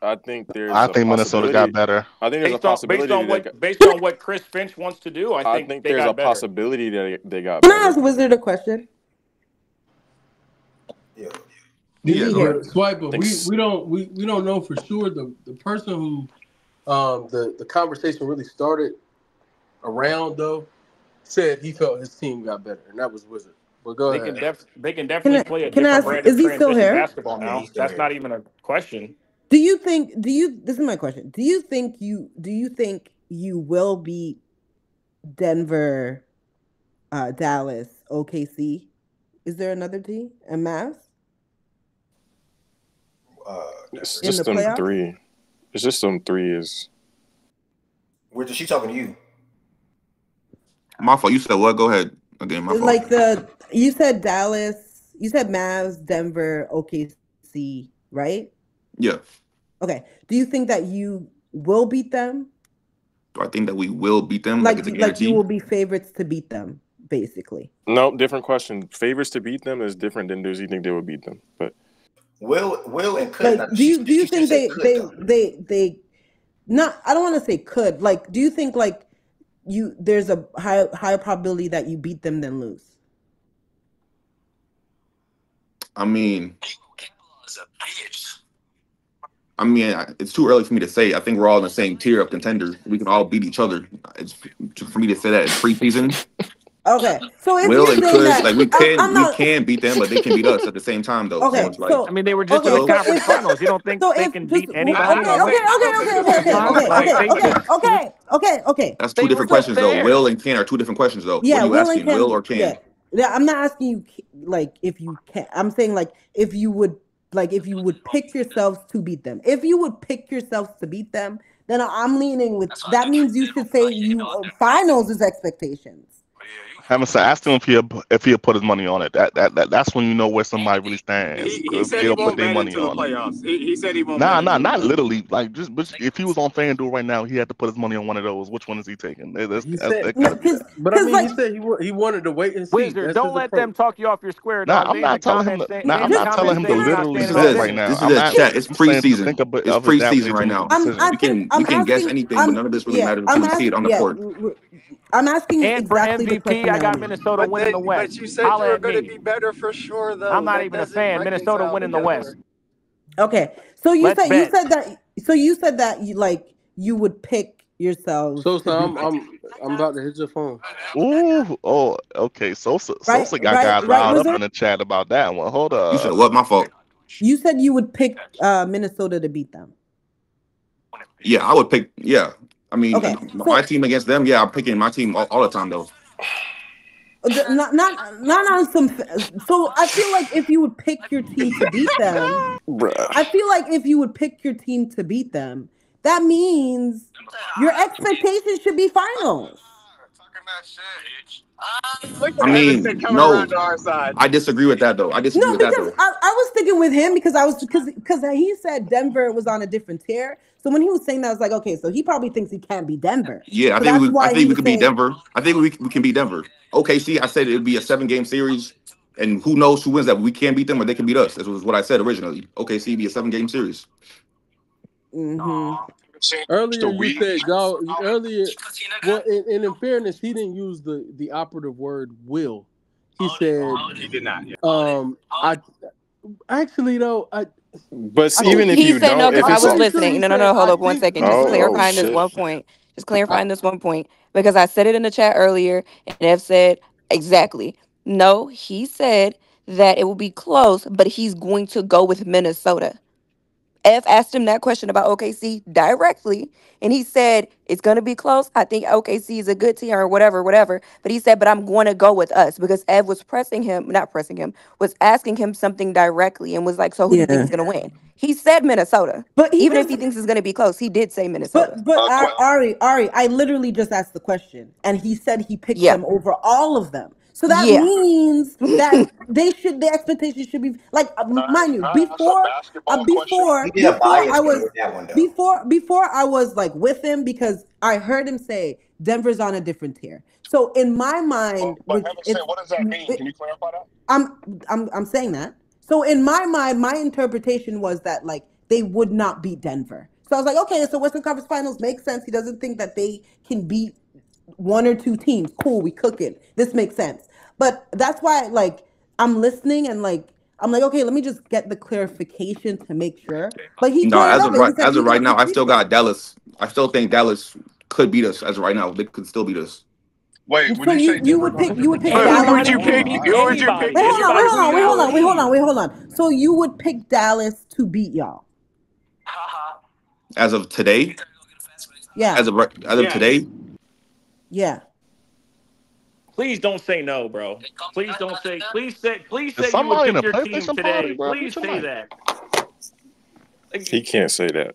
I think there's. I think Minnesota got better. I think there's a possibility based on what Chris Finch wants to do. I think there's a better. possibility that they got Can better. I ask Wizard a question? Yeah, Swipe, but we don't know for sure. The person who the conversation really started around though said he felt his team got better, and that was Wizard. But go ahead. They can definitely play a can I different ask, brand is of he still transition here? basketball now. That's not even a question. This is my question. Do you think you will beat Denver, Dallas, OKC? Is there another team? And Mavs? It's just them 3. It's just them 3 is. Where's she talking to you? My fault. You said what? Go ahead. Okay, my fault. Like you said Dallas, you said Mavs, Denver, OKC, right? Yeah. Okay. Do you think that you will beat them? Do I think that we will beat them? Like Like it's a like you guarantee? will be favorites to beat them, basically. No, different question. Favors to beat them is different than does he think they would beat them? But Will and could. Now, Like, do you she think said could though. they not? I don't want to say could. Like, do you think like there's a higher probability that you beat them than lose? I mean, it's too early for me to say. I think we're all in the same tier of contenders. We can all beat each other. It's for me to say that it's preseason. Okay, so if Will you're and saying could, that, like I'm we not. can beat them, but they can beat us at the same time though. So Okay, it's like so I mean, they were just in okay, the so conference if finals. You don't think so they if can just beat okay, anybody? okay, okay, are two different questions though. What Yeah, are you will and asking? Will can. or can? Yeah, yeah. I'm not asking you like if you can. I'm saying if you would pick yourselves to beat them. If you would pick yourselves to beat them, then I'm leaning with. That means you should say you finals is expectations. Haven't said, ask him if he'll put his money on it. That's when you know where somebody really stands. He If said he they'll put won't their bet money into the on it. playoffs. He said he won't Nah, bet into the not playoffs. literally. Like but if he was on FanDuel right now, he had to put his money on one of those. Which one is he taking? He said, That gotta be that. but I mean, he said he wanted to wait and see. Wizard, That's don't his let them approach. talk you off your square, Nah, dog. I'm They in the not telling him comments to. saying Nah, I'm not telling him to you're not literally standing This on is bet right business. now. this is I'm a asking. chat. It's I'm saying to preseason. think of it It's that way preseason to right make now. a decision. We can guess anything, but none of this really matters until we see it on the court. I'm asking you And for exactly the MVP, question I that got I'm asking. Minnesota winning the But West. you said you Holla were at going to me. be better for sure, though. I'm not That even a doesn't fan. Minnesota reconcile winning the West. together. Okay, so you Let's said bet. you would pick yourselves. So to beat I'm about to hit your phone. Ooh, oh, okay. Sosa right, got guys right, riled up in Wizard. the chat about that one. Hold You said up. what? My fault. You said you would pick Minnesota to beat them. Yeah, I would pick. Yeah, I mean, Okay, my so team against them. Yeah, I'm picking my team all the time though. not on some. So I feel like if you would pick your team to beat them, bruh. I feel like if you would pick your team to beat them, that means your expectations should be finals. Look I at mean, Evanston coming no, around to our side. I disagree with that though. I disagree No, with that because though. I was sticking with him because he said Denver was on a different tier. So when he was saying that, I was like, okay, so he probably thinks he can't be Denver. Yeah, So that's I why he think we was could beat saying, Denver. I think we can beat Denver. OKC, I said it would be a 7-game series, and who knows who wins that? We can beat them or they can beat us. That was what I said originally. OKC be a 7-game series. Earlier, you said y'all. Well, in fairness, he didn't use the operative word "will." He said, He did not. I actually though I. But I even if think He you said no don't, because if I it's was a pretty sure listening. he No, no, said no. Hold I up one think second. he Just said oh clarifying this shit, one point. Just clarifying this one point because I said it in the chat earlier, and Ev said exactly. No, he said that it will be close, but he's going to go with Minnesota. F asked him that question about OKC directly, and he said it's going to be close. I think OKC is a good team or whatever, whatever. But he said, but I'm going to go with us because Ev was pressing him, not pressing him, was asking him something directly and was like, so who do you think yeah, is going to win? He said Minnesota. but he Even if just, he thinks it's going to be close, he did say Minnesota. but Ari, I literally just asked the question, and he said he picked Yeah. them over all of them. So that Yeah. means that the expectation should be like, mind you, He did a before bias I thing was with that one though. before I was like with him because I heard him say Denver's on a different tier. So in my mind, But which heaven it's said, what does that mean? Can you clarify that? I'm saying that. So in my mind, my interpretation was that like they would not beat Denver. So I was like, okay, so Western Conference Finals makes sense. He doesn't think that they can beat one or two teams. Cool, we cook it. This makes sense. But that's why like I'm listening and like I'm like, okay, let me just get the clarification to make sure. But he No, cleared it up and he said as of he's gonna right now, pick I beat still them. got Dallas. I still think Dallas could beat us as of right now. They could still beat us. Wait, would So you say you Denver's would on a pick different But tier? who Dallas. would Anybody you can pick? beat Who would you pick anybody. to Wait, beat hold on, Anybody wait, us? hold can on, beat wait, hold our on, wait, hold team. on, wait, hold on. So you would pick Dallas to beat y'all. As of today, Yeah, as of Yes. today, yeah. Please don't say no, bro. Please don't say. Please Is say you would somebody in a pick your team PlayStation party, today. bro? Mute Please your say mic. that. he can't say that.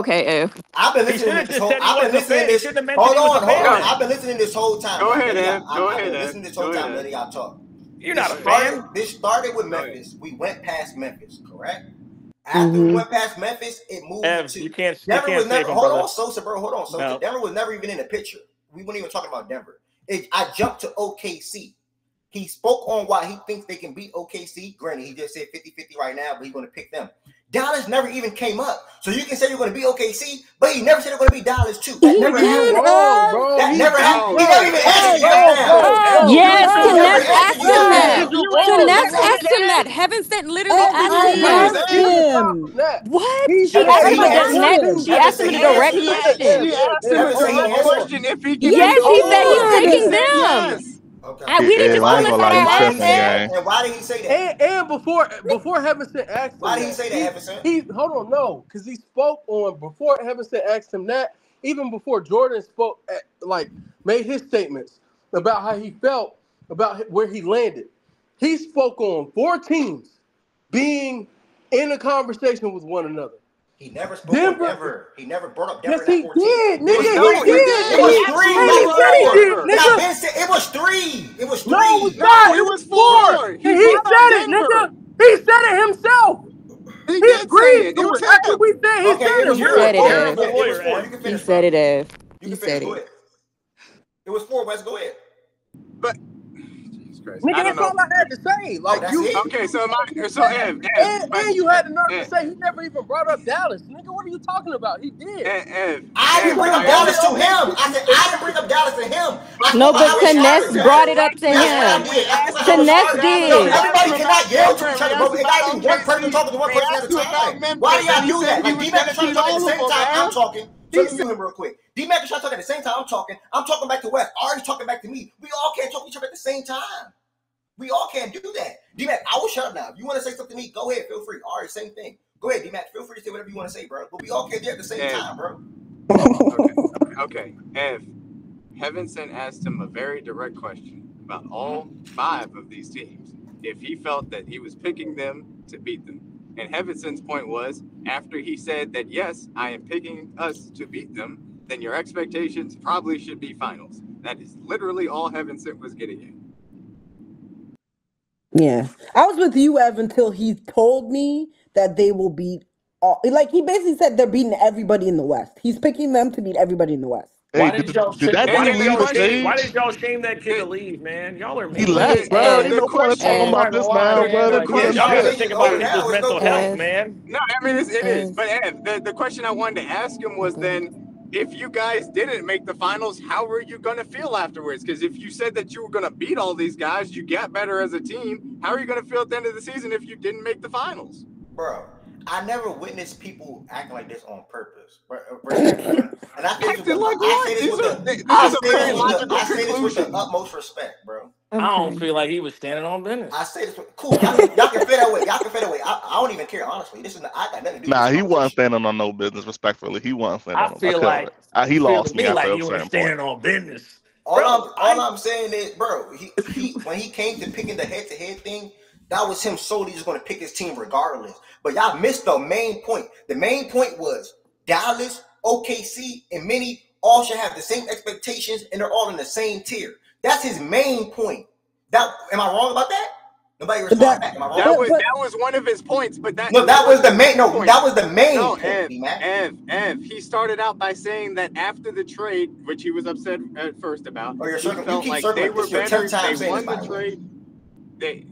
Okay, Ev. I've been He listening should to have this just whole. said he I've been wasn't a listening fan. to He this. shouldn't have mentioned Hold he was a on, hold on. fan. I've been listening to this whole time. Go Right? ahead, Ed. Go I've ahead, been Ed. listening this Go whole time. ahead, Letting y'all talk. You're not a fan. This started with Go ahead. Memphis. We went past Memphis, correct? After we went past Memphis, it moved Ev, to you can't Denver was save never. him, Hold brother. on, Sosa, bro. Hold on, Sosa. No. Denver was never even in the picture. We weren't even talking about Denver. I jumped to OKC. He spoke on why he thinks they can beat OKC. Granted, he just said 50-50 right now, but he's going to pick them. Dallas never even came up. So you can say you're going to beat OKC, but he never said you're going to beat Dallas too. That never happened. Bro. That never happened. bro. He never even answered you Bro, right now. Yes, He and never let's answered ask you him just that. now. Ness asked him that. Heaven sent literally asked him I that. asked him. What? He She said, Heaven asked said him he a answered. she Heaven asked him said a he direct answered. question. She asked him a Heaven said he direct answered. question if he can Yes, do he it. said he's And he picking said them. yes. Okay. We didn't Ev, get I to ain't the gonna list lie, that you I Why did he asked tripping, say him. that? gang. And why did he say that? And before Heaven sent asked him Why did he that, say that, Heaven sent? he hold on, no, because he spoke on before Heaven sent asked him that, even before Jordan spoke, like made his statements about how he felt about where he landed. He spoke on 4 teams being in a conversation with one another. He never spoke on Denver, Denver. He never brought up Denver yes, in that he 14. did, It was nigga. He No, he three. did. It did. was He three, And not absolutely he said brought up he four. did, Denver. And I've nigga. been saying it was three. It was No, three. it's not. No, It it was was 4. 4. And He he brought up said it, Denver. nigga. He said it himself. He He did say agreed it. to It was it. After him. we said, he Okay, it said was it. He We four. was said it, Okay, four. you Ev. can. It was lawyer, four. You Ev. can He finish, bro. said it, Ev. You He can finish. said Go it. ahead. It was four. Wes, go ahead. But Jesus Christ, Nigga, I don't that's know. all I had to say. Oh, Like that's you, it. Okay, so Ev, and you had the nerve to Ev, say he never even brought up Dallas. Nigga, what are you talking about? He did. I didn't Ev, bring Because up I only Dallas to understand. him. I OKC said I didn't bring up Dallas to him. I No, spoke about but how it Tenness started, bro. brought it up to That's what I him. did. I spoke about We how it Tenness asked you started. about Yo, did. Dallas. We asked everybody you cannot about yell to Denver. each And we other, bro. asked you It about gotta be one person OKC. talking to one We person at asked a you about time. Why do Memphis, and y'all he do said that? he Like was D-Mac gonna is trying to beat talk at the all of same them, time I'm man. talking. So He let me said, mute him real quick. D-Mac is trying to talk at the same time I'm talking. I'm talking back to West. Ari's talking back to me. We all can't talk to each other at the same time. We all can't do that. D-Mac, I will shut up now. If you want to say something to me, go ahead. Feel free. Ari, same thing. Go ahead, D-Mac. Feel free to say whatever you want to say, bro. But we all can't do it at the same Ev, time, bro. okay, Ev. Heavenson asked him a very direct question about all 5 of these teams. If he felt that he was picking them to beat them. And Heavenson's point was, after he said that, yes, I am picking us to beat them, then your expectations probably should be finals. That is literally all Heavenson was getting at. Yeah. I was with you, Ev, until he told me that they will beat all. Like, he basically said they're beating everybody in the West. He's picking them to beat everybody in the West. Hey, Why did y'all did that And why dude then did the leave y'all the shame question, why stage? did y'all shame that kid to the, leave, man? Y'all are He mean. Hey, left, bro. Ain't Ev. the no point in talking question, Ev. about Like, this come on, now, Ev. bro. man. The the Like, kid Yeah, y'all y'all gotta question, think left. it's think about over people's now. It's no mental point. health, Ev. man. no, I mean, it is. Ev. But Ev, the question I wanted to ask him Oh was god. then, if you guys didn't make the finals, how were you going to feel afterwards? Because if you said that you were going to beat all these guys, you got better as a team, how are you going to feel at the end of the season if you didn't make the finals? Bro, I never witnessed people acting like this on purpose. Respectfully. And I say this with Acting the like I say what? this with the This I is a say this very with the logical I say this with the conclusion. utmost respect, bro. I don't Okay. feel like he was standing on business. I say this with cool. Y'all can feel that way. Y'all can feel that way. I don't even care, honestly. This is not, I got nothing to do with Nah, this he wasn't conversation. standing on no business. Respectfully, he wasn't standing I on. I feel couldn't. like He it feel to lost me me like after a you were certain point. standing on business. All Bro, I'm saying is, bro, he when he came to picking the head to head thing, that was him solely just going to pick his team regardless. But y'all missed the main point. The main point was Dallas, OKC, and Mini all should have the same expectations, and they're all in the same tier. That's his main point. That am I wrong about that? Nobody But responded that, back. Am I wrong That about but, was that? but, that was one of his points, but that No, that that was wasn't the the main. main No, point. that was the main No, point, D-Mac. Ev. He started out by saying that after the trade, which he was upset at first about, Or he you felt keep like they circling. were This is your better. 10th time They saying this, won the by the way. trade.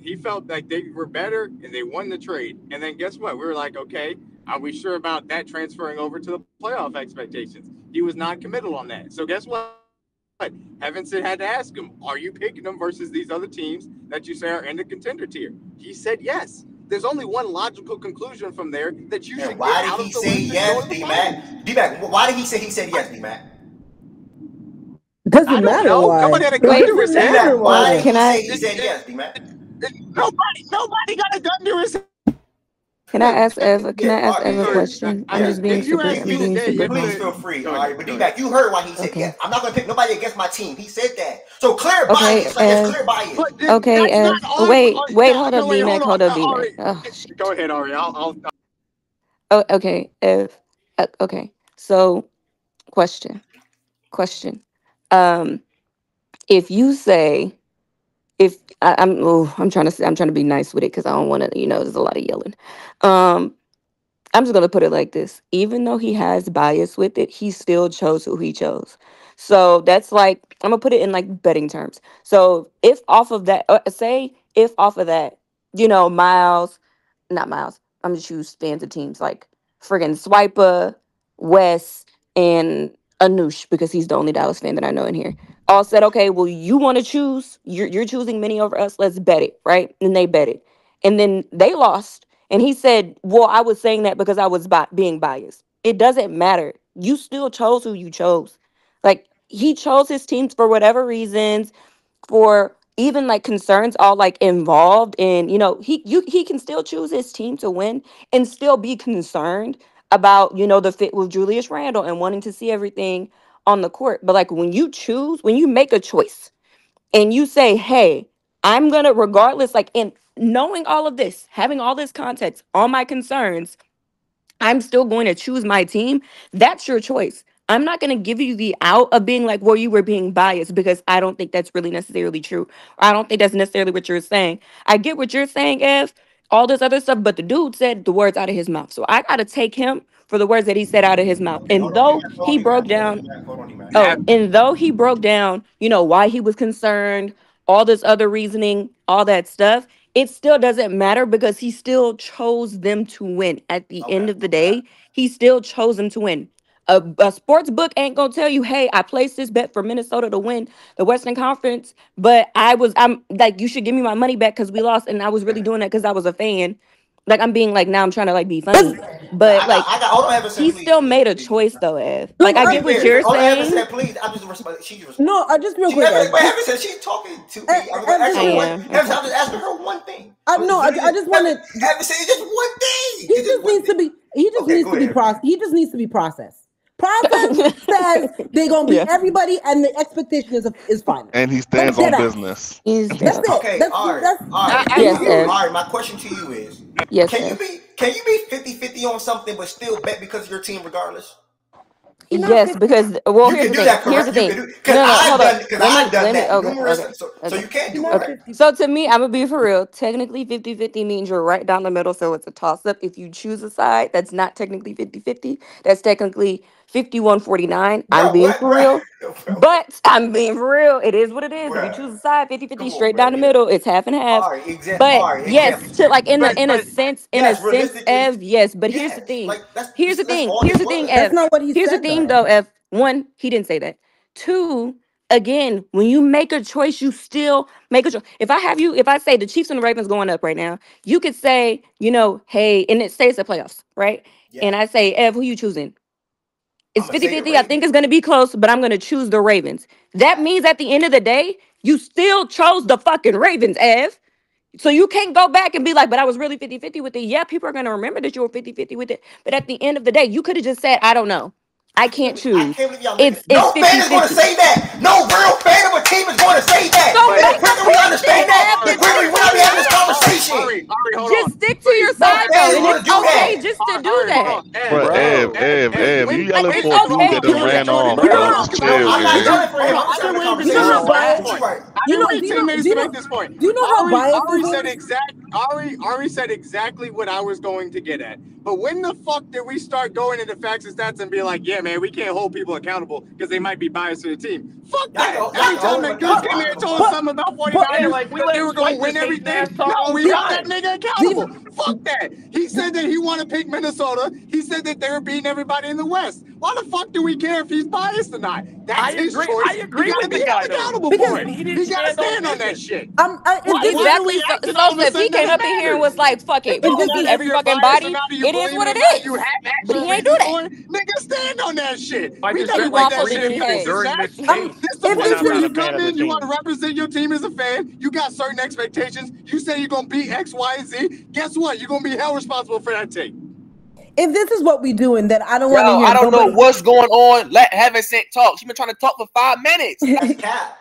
He felt like they were better and they won the trade. And then guess what? We were like, okay, are we sure about that transferring over to the playoff expectations? He was non-committal on that. So guess what? Heavenson had to ask him, are you picking them versus these other teams that you say are in the contender tier? He said yes. There's only one logical conclusion from there that you should And why get did out he of the say list and go yes, to the finals. D-Mac? D-Mac, why did he say yes, D-Mac? I doesn't don't matter know. Nobody why. had a It gun Wait, to his doesn't head. matter D-Mac, why did why. can he say I he said yes, D-Mac? Nobody got a gun to his head. can I ask Ev Yeah, a yeah, question? I'm yeah. just being If you super ask I'm me being today, super if Please calm. feel free. go All right, ahead, but go ahead. D-Mac, you heard why he said Okay. yes. I'm not gonna pick nobody against my team. He said that. So clear Okay, bias, right? There's Ev. clear bias. But Okay, that's not Ev. all. Wait, hold No, up, wait, D-Mac. hold on, Hold up, D-Mac. Ari. Oh shit. Go ahead, Ari. I'll Oh, okay, Ev. Okay. So question. Um, if you say if I'm trying to be nice with it because I don't want to, there's a lot of yelling. Um, I'm just gonna put it like this. Even though he has bias with it, he still chose who he chose. So that's like I'm gonna put it in like betting terms. So if off of that, say if off of that, Miles, not Miles. I'm just choose fans of teams like friggin' Swiper, Wes, and Anoush, because he's the only Dallas fan that I know in here, all said, okay, well, you want to choose, you're choosing Minnie over us, let's bet it, right? And they bet it. And then they lost. And he said, well, I was saying that because I was being biased. It doesn't matter. You still chose who you chose. Like, he chose his teams for whatever reasons, for even like concerns all like involved in, he can still choose his team to win and still be concerned about, the fit with Julius Randle and wanting to see everything on the court. But like when you make a choice and you say, hey, I'm gonna, regardless, like, in knowing all of this, having all this context, all my concerns, I'm still going to choose my team. That's your choice. I'm not going to give you the out of being like, well, you were being biased, because I don't think that's really necessarily true. Or I don't think that's necessarily what you're saying. I get what you're saying, Ev, all this other stuff, but the dude said the words out of his mouth. So I got to take him for the words that he said out of his mouth. Okay, And hold on, though D-Mac. Hold on, he D-Mac. broke Hold on, down, D-Mac. Hold on, D-Mac. oh, and though he broke down, why he was concerned, all this other reasoning, all that stuff, it still doesn't matter because he still chose them to win. At the Okay, end of the okay. day, he still chose them to win. A sports book ain't gonna tell you, hey, I placed this bet for Minnesota to win the Western Conference, but I'm like, you should give me my money back because we lost, and I was really doing that because I was a fan. Like, I'm being like, now I'm trying to like be funny, Nah, but like, hold on, Evan, he please, still please, made a please. choice though, Ev. No, Like, I To be get what fair, you're hold on, Evan saying. said, please. I'm just responding. She's no, responding. just real quick, Ev. But Evan said she's talking to me. I'm going to ask Just I her real. one. am. Evan said, Okay. I'm just asking her one thing. No, I just want to. Evan said, it's just one thing. He It's just one needs to thing. be. He just Okay, needs go to be ahead. processed. He just needs to be processed. Process says they're gonna beat Yeah. everybody, and the expectation is finals. And he Like stands dead on ass. business. He's That's dead. it. Okay, That's all right, that's. all right. I Yes, agree. Ev. All right, my question to you is, Yes, can you Ev. be 50-50 on something but still bet because of your team regardless? You're not Yes, 50. because, well, You here's can the do thing. that, Here's the correct? You thing. can do, because No, no, I've hold done up. Let me. that Okay, numerous. okay, So okay. you can You're do it, not right? 50. So to me, I'm gonna be for real. Technically 50-50 means you're right down the middle, so it's a toss up. If you choose a side, that's not technically 50-50. That's technically 51-49. I'm Bro, being what, for bro? real. Bro, But I'm being for real. It is what it is. If you bro, choose a side, 50-50, come on, straight bro. down the middle, it's half and half. All right, But yes, example. to like in But a yes, sense, realistically, Ev, yes. But here's the yes. thing. Like that's Here's the that's thing. all Here's this the thing, was. That's Ev. not what he Here's the said thing though. though, Ev. One, he didn't say that. Two, again, when you make a choice, you still make a choice. If I say the Chiefs and the Ravens going up right now, you could say, hey, and it stays the playoffs, right? Yeah, And I say, Ev, who you choosing? I'm It's gonna say the 50-50. I think Ravens. it's going to be close, but I'm going to choose the Ravens. That Yeah. means at the end of the day, you still chose the fucking Ravens, Ev. So you can't go back and be like, but I was really 50-50 with it. Yeah, people are going to remember that you were 50-50 with it. But at the end of the day, you could have just said, I don't know. I can't I choose. can't believe y'all live it. It's No fan is going to 50-50. say that. No real fan of a team is going to say that. So And the make quicker a we team understand then, that, Ev, the then quicker stick we will to not be your having this side. conversation. Ari, hold Just on. stick to your Please, No side fan though. is And going it's to do okay that. just to do Ari, hold that. on. Ed, But Ed, Ev, Bro, Ed, Ev, Ed, Ev, you when Like yelling it's for a dude okay that to done do ran that. off, You know bro. how? Just No, chill, I'm not gang. yelling for hold him. on. I'm just I've been having a waiting for Do you know conversation. how teammates to make biased? this You point. right. Do I've you been know? waiting Do you know? teammates Do to you make know? this point. Do you know how biased this Ari is? said exactly what I was going to get at. But when the fuck did we start going into facts and stats and be like, yeah, man, we can't hold people accountable because they might be biased to the team? Fuck that. Y'all Every can time hold him that dude came accountable. I here don't and give a told us fuck. But something about but Yeah, 49ers, like we that they let were going Dwight to win just hating everything. ass talk No, all we the held that time. nigga do you, accountable. Fuck that. He said that he wanted to pick Minnesota. He said that they were beating everybody in the West. Why the fuck do we care if he's biased or not? That's his choice. I He agree got to with the be held guy though. accountable He because for said it. he He didn't got to stand on stand on that business. shit. if Why, this why is are we Exactly. So, acting all so of a if he sudden that came it up in here and matters? was like, "Fuck It it, we if don't will this beat is matter if every you're fucking biased or body," not, or you it is believe what it or it not, you is. have But actual he ain't do reason that. for it. Nigga, stand on that shit. I We just know He said you my did that waffled point shit and in he is hedged. during Houston, this Stats. chase, This the if then first this I'm year not is a you fan come of the in, you want to team. represent your team as a fan. You got certain expectations. You say you're going to beat X, Y, and Z. Guess what? You're going to be held responsible for that take. what we doing, then I don't Yo, want to hear I don't know nobody. what's going on. Let Heaven Sent talk. She's been trying to talk for 5 minutes. That's cap.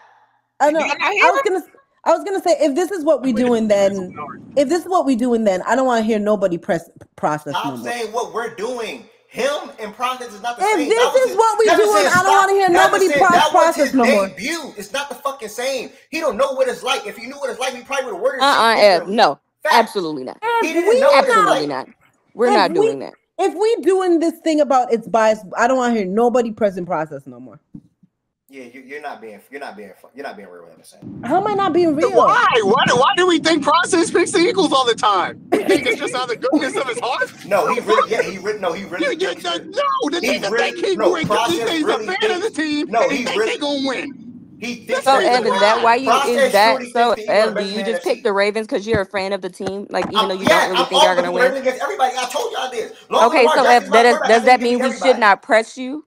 I Do know. you not I hear was her? gonna. I was gonna say if this is what we doing, then I don't want to hear nobody process no Stop more. saying what we're doing. Him and process is not the If same. That this was is his. what we Heaven doing, said I don't want to stop. hear Heaven nobody said that was process his no more. debut. It's not the fucking same. He don't know what it's like. If he knew what it's like, he probably would have worded shit Ev, differently. no, Facts. absolutely not. If He didn't know we what it's not, Absolutely like. not. We're if not we doing that. if we doing this thing about its bias, I don't want to hear nobody pressing process no more. Yeah, you're not being real with him saying. How am I not being real? Why? Why do we think think Process picks the Eagles all the time. You think it's just out of the goodness of his heart? No, he really, yeah, he really You, thinks that. no, the He nigga really, think he no, great because he Process he's a really fan of the thinks. team No, and he he think really. they gonna win. He thinks So that he's Evan, gonna that why win. you is Process that truly so thinks the Eagles are Ev? the Do best you man in just the pick NFC. the Ravens because you're a fan of the team, like even though you don't Yes, really I'm think y'all always gonna put win? Ravens against everybody. I told y'all this. Long as Okay, Lamar so Jackson's if my that is, quarterback, I does say he that can beat mean we should everybody. not press you?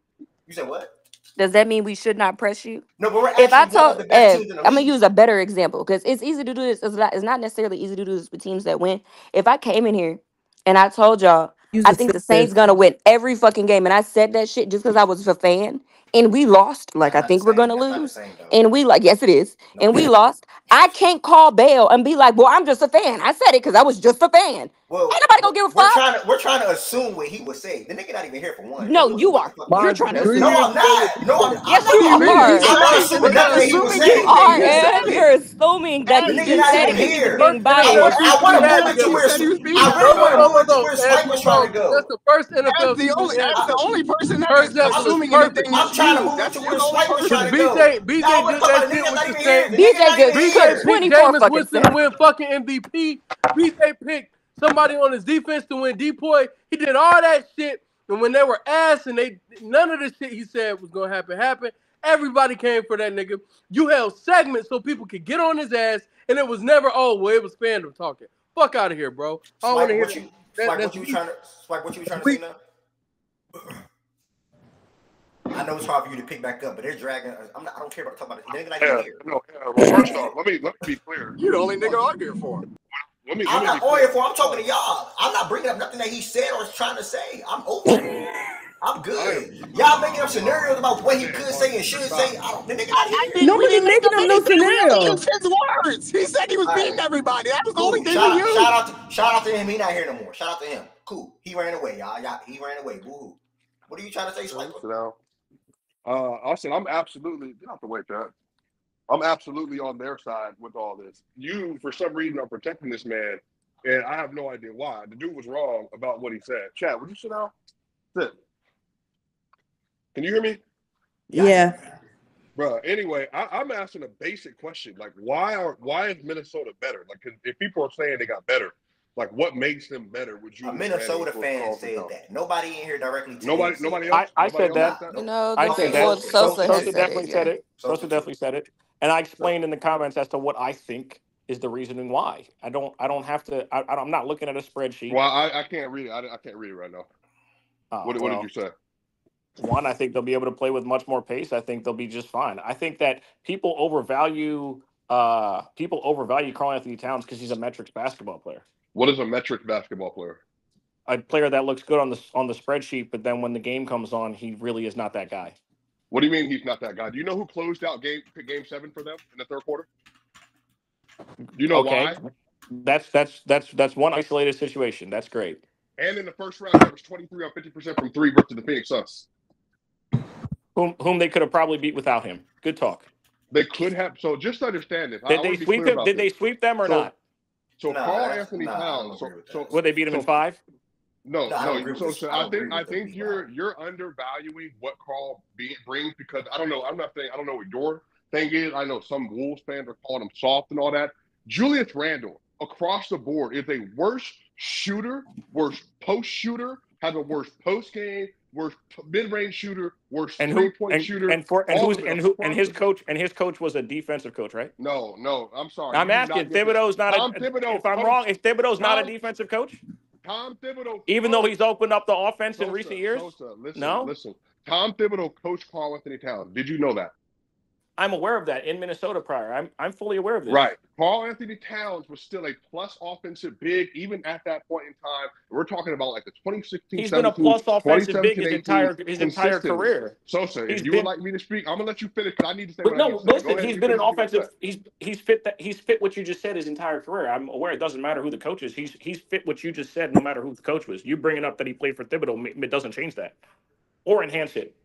You said what? Does that mean we should not press you? No, but we're If I actually one of told the best teams in the I'm gonna league. use a better example because it's easy to do this. It's not necessarily easy to do this with teams that win. If I came in here and I told y'all Use I the think the Sixers. Saints gonna win every fucking game, and I said that shit just because I was a fan, and we lost, like That's I not the think we're same. gonna That's not the lose, same though. and we like yes it is, No, and it's we not. lost. I can't call bail and be like, well, I'm just a fan. I said it because I was just a fan. Well, Ain't nobody gonna give a fuck. we're trying to assume what he would say. The nigga not even here for one. Let's No, do it. you What the are. fuck? You're Mind trying to you, No, 3 assume. years I'm ago with not. No, DJ. Yes, What you do you mean? He are. I'm not said it. assuming We're not nothing that he would assuming You say. are, anything. He said Ev. it. You're assuming that The he nigga just not said even it because he was here. being First I NFL want biased. season I want we to had move it to He together. where said he was beating I No, really want to everybody. move it to where Ed, Spike was trying to that's go. the first NFL That's the season only. we had That's the together. only person that Her is example is assuming perfect. anything I'm is trying to you. move it That's to you're where the only Spike was Because trying person. to go. BJ Y'all want to did talk that about a nigga shit that's with not the even here. same. The nigga not even BJ here. Could picked 24 Jameis fucking Winston to seconds. win fucking MVP. BJ picked somebody on his defense to win depoy. He did all that shit. And when they were ass and none of the shit he said was gonna happen. Everybody came for that nigga. You held segments so people could get on his ass, and it was never, oh, well, it was fandom talking. Fuck out of here, bro. I don't want to hear that. Spike, That's what you weak. trying to say Weak. now? I know it's hard for you to pick back up, but they're dragging. I don't care about talking about it. The nigga not even Yeah, here. no, yeah. Well, first off, let me be clear. You're the only nigga arguing for him. I'm Let me be not on here clear. for. I'm talking to y'all. I'm not bringing up nothing that he said or is trying to say. I'm over it. I'm good. Y'all making up scenarios about what he could say and should say. The nigga not here. We Nobody didn't make making up up no anything. We only scenario. used his words. He said he was All beating right, everybody. That was the only cool. thing we used. Shout out to him. He not here no more. Shout out to him. Cool. He ran away, y'all. He ran away. Boo hoo. What are you trying to say, Swiper? Sit down. I said I'm absolutely get out the way, Chad. I'm absolutely on their side with all this. You, for some reason, are protecting this man, and I have no idea why. The dude was wrong about what he said. Chad, would you sit down? Sit. Can you hear me? Yeah. Bro, anyway, I'm asking a basic question. Like, why is Minnesota better? Like, 'cause if people are saying they got better, like, what makes them better? Would you? A Minnesota fan said that. Nobody in here directly. Nobody else. I said that. You know, I this said well, that. Sosa has Sosa said definitely it. said Yeah. it. Sosa definitely said it, and I explained in the comments as to what I think is the reasoning why. I don't have to. I'm not looking at a spreadsheet. Well, I can't read it. I can't read it right now. What did you say? One, I think they'll be able to play with much more pace. I think they'll be just fine. I think that people overvalue Karl Anthony Towns because he's a metrics basketball player. What is a metric basketball player? A player that looks good on the spreadsheet, but then when the game comes on, he really is not that guy. What do you mean he's not that guy? Do you know who closed out game 7 for them in the third quarter? Do you know why? That's one isolated situation. That's great. And in the first round, he averaged 23 on 50% from three versus the Phoenix Suns. Whom they could have probably beat without him. Good talk. They could have. So just understand this. Did they sweep him? Did they sweep them or not? So Karl Anthony Towns. So would they beat him in 5? No. So I think that. you're undervaluing what Karl brings because I don't know. I'm not saying I don't know what your thing is. I know some Wolves fans are calling him soft and all that. Julius Randle across the board is a worse shooter, worse post shooter, has a worse post game, worse mid-range shooter, worse three-point shooter. And his coach was a defensive coach, right? No, I'm sorry. I'm asking. Thibodeau's not if I'm wrong, if Thibodeau's not a defensive coach, Tom Thibodeau, even though he's opened up the offense in recent years. Listen. Tom Thibodeau coached Karl Anthony Towns. Did you know that? I'm aware of that in Minnesota prior. I'm fully aware of this. Right. Karl Anthony Towns was still a plus offensive big even at that point in time. We're talking about like the 2016, he's been a plus offensive big his entire career. Sosa, if you would like me to speak, I'm gonna let you finish because I need to say. But no, listen, he's been an offensive. He's fit what you just said his entire career. I'm aware it doesn't matter who the coach is. He's fit what you just said, no matter who the coach was. You bringing up that he played for Thibodeau, it doesn't change that or enhance it.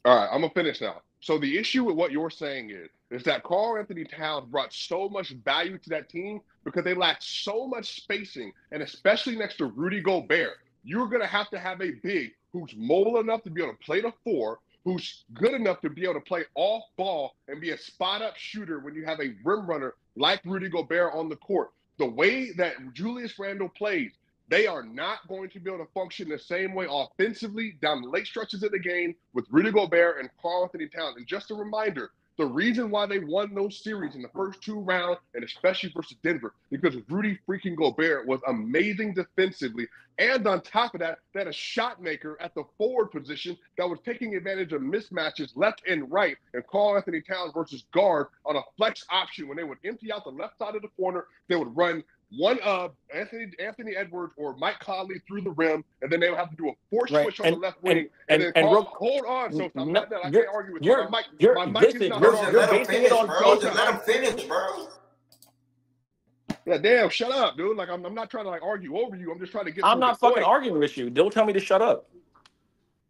All right, I'm gonna finish now. So the issue with what you're saying is that Karl Anthony Towns brought so much value to that team because they lacked so much spacing, and especially next to Rudy Gobert, you're gonna have a big who's mobile enough to be able to play the 4, who's good enough to be able to play off ball and be a spot-up shooter when you have a rim runner like Rudy Gobert on the court. The way that Julius Randle plays, they are not going to be able to function the same way offensively down the late stretches of the game with Rudy Gobert and Karl-Anthony Towns. And just a reminder, the reason why they won those series in the first 2 rounds, and especially versus Denver, because Rudy freaking Gobert was amazing defensively. And on top of that, they had a shot maker at the forward position that was taking advantage of mismatches left and right, and Karl-Anthony Towns versus guard on a flex option. When they would empty out the left side of the corner, they would run one of Anthony Edwards or Mike Conley through the rim, and then they would have to do a force switch on the left wing. And then hold on, so I can't argue with you. My mic is not You're basing it on bro. Just let him finish, bro. Yeah, damn, shut up, dude. Like I'm not trying to like argue over you. I'm just trying to get. I'm not fucking arguing with you. Don't tell me to shut up.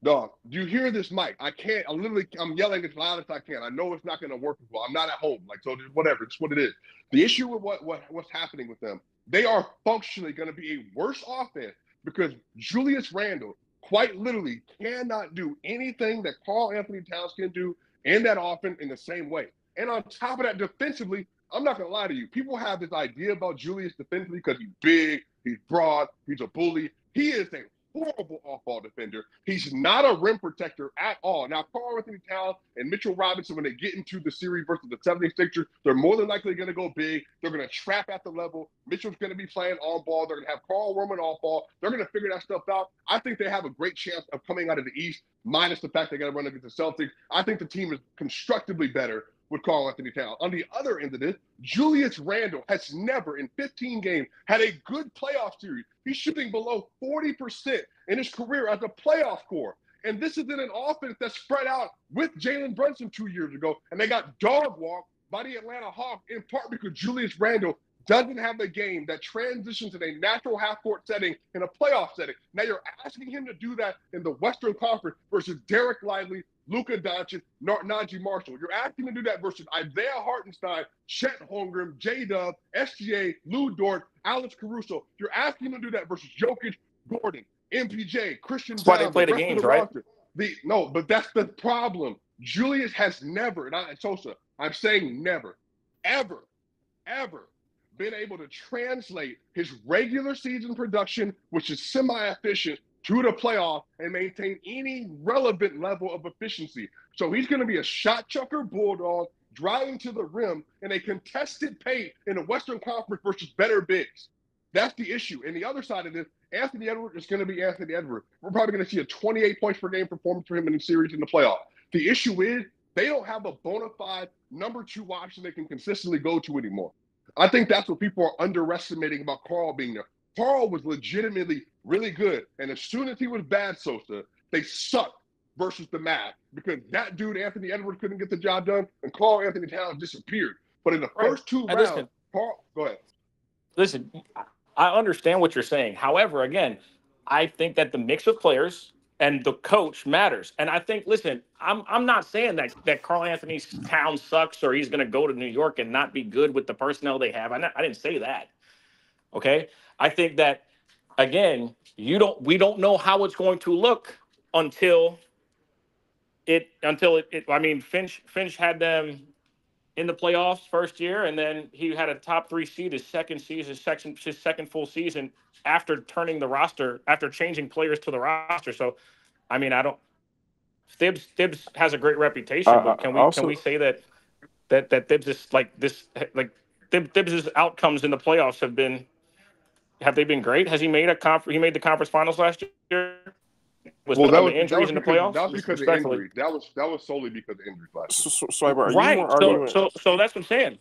Dog, do you hear this mic? I can't. I'm yelling as loud as I can. I know it's not going to work well. I'm not at home. Like, so whatever. It's what it is. The issue with what's happening with them, they are functionally going to be a worse offense because Julius Randle quite literally cannot do anything that Karl-Anthony Towns can do in that offense in the same way. And on top of that, defensively, I'm not going to lie to you. People have this idea about Julius defensively because he's big, he's broad, he's a bully. He is a horrible off-ball defender. He's not a rim protector at all. Now, Karl-Anthony Towns and Mitchell Robinson, when they get into the series versus the 76ers, they're more than likely going to go big. They're going to trap at the level. Mitchell's going to be playing on ball. They're going to have Karl roaming off ball. They're going to figure that stuff out. I think they have a great chance of coming out of the East, minus the fact they got to run against the Celtics. I think the team is constructively better with Karl-Anthony Towns. On the other end of this, Julius Randle has never in 15 games had a good playoff series. He's shooting below 40% in his career as a playoff scorer. And this is in an offense that's spread out with Jalen Brunson 2 years ago, and they got dog walked by the Atlanta Hawks in part because Julius Randle doesn't have a game that transitions in a natural half-court setting in a playoff setting. Now you're asking him to do that in the Western Conference versus Derek Lively, Luka Doncic, Najee Marshall. You're asking him to do that versus Isaiah Hartenstein, Chet Holmgren, J-Dub, SGA, Lou Dort, Alex Caruso. You're asking him to do that versus Jokic, Gordon, MPJ, Christian Brown. That's why they play the games, right? No, but that's the problem. Julius has never, and Sosa, I'm saying never, ever been able to translate his regular season production, which is semi-efficient, to the playoff and maintain any relevant level of efficiency. So he's going to be a shot chucker bulldog driving to the rim in a contested paint in the Western Conference versus better bigs. That's the issue. And the other side of this, Anthony Edwards is going to be Anthony Edwards. We're probably going to see a 28 points per game performance for him in the series in the playoff. The issue is they don't have a bona fide number 2 option they can consistently go to anymore. I think that's what people are underestimating about Karl being there. Karl was legitimately really good. And as soon as he was bad, Sosa, they sucked versus the Mavs because that dude, Anthony Edwards, couldn't get the job done, and Karl-Anthony Towns disappeared. But in the first 2 rounds, Karl, go ahead. Listen, I understand what you're saying. However, again, I think that the mix of players and the coach matters. And I think, listen, I'm not saying that Karl-Anthony Towns sucks or he's going to go to New York and not be good with the personnel they have. I didn't say that. Okay? I think that, again, we don't know how it's going to look until I mean, Finch had them in the playoffs first year, and then he had a top 3 seed his second full season after changing players to the roster. So, I mean, Thibs has a great reputation, but can we say that Thibs is like this? Like Thibs' outcomes in the playoffs have they been great? Has he made he made the conference finals last year? That was injuries in the playoffs. That was because of injuries. That was solely because of injuries last year. So that's what I'm saying.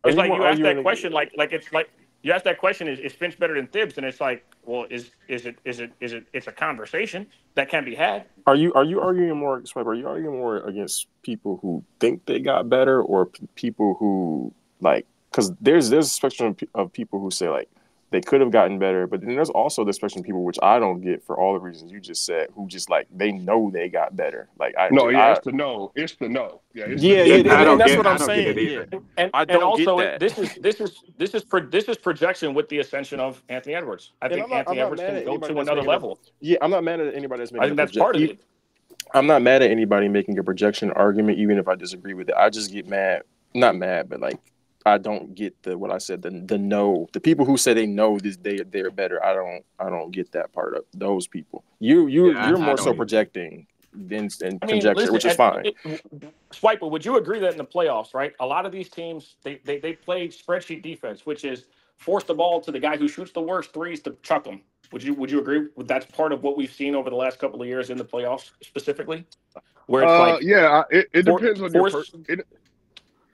It's like you ask that question, like it's like you ask that question: is Finch better than Thibs? And it's like, well, is it? It's a conversation that can be had. Are you arguing more? Swipe, are you arguing more against people who think they got better, or people who like? Because there's a spectrum of people who say like they could have gotten better, but then there's also the spectrum of people, which I don't get for all the reasons you just said, who just like they know they got better. Like it's the no. It's the no. Yeah, that's what I'm saying. And also, this is projection with the ascension of Anthony Edwards. I think Anthony Edwards can go to another level. Yeah, I'm not mad at anybody that's making. I think that's part of it. I'm not mad at anybody making a projection argument, even if I disagree with it. I just get mad, not mad, but like I don't get what I said. The no, the people who say they know this they're better. I don't get that part of those people. You're I more so don't either. projecting than I mean, conjecture, listen, which is fine. Swiper, would you agree that in the playoffs, right? A lot of these teams they play spreadsheet defense, which is force the ball to the guy who shoots the worst threes to chuck them. Would you agree? That's part of what we've seen over the last couple of years in the playoffs specifically, where it's like Yeah, it depends on your force.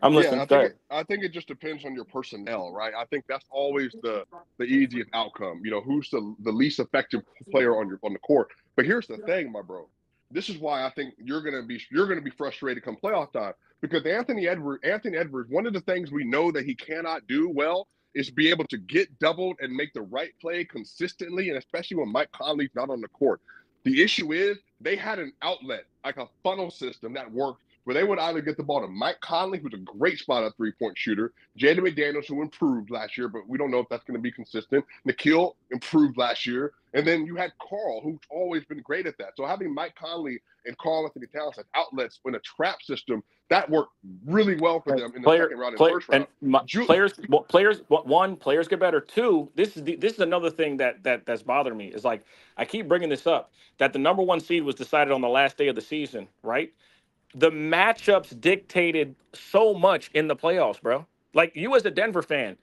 I'm Yeah, listening. Go ahead. I think it just depends on your personnel, right? I think that's always the easiest outcome. You know, who's the least effective player on the court. But here's the thing, my bro. This is why I think you're gonna be frustrated come playoff time, because Anthony Edwards, one of the things we know that he cannot do well is be able to get doubled and make the right play consistently, and especially when Mike Conley's not on the court. The issue is they had an outlet, like a funnel system that worked, where they would either get the ball to Mike Conley, who's a great spot up three-point shooter, Jaden McDaniels, who improved last year, but we don't know if that's going to be consistent. Nikhil improved last year. And then you had Carl, who's always been great at that. So having Mike Conley and Carl Anthony Towns as outlets in a trap system, that worked really well for them in the second round and first round. Players get better. Two, this is another thing that's bothering me. Is like I keep bringing this up, that the number one seed was decided on the last day of the season, right? The matchups dictated so much in the playoffs, bro. Like you as a Denver fan,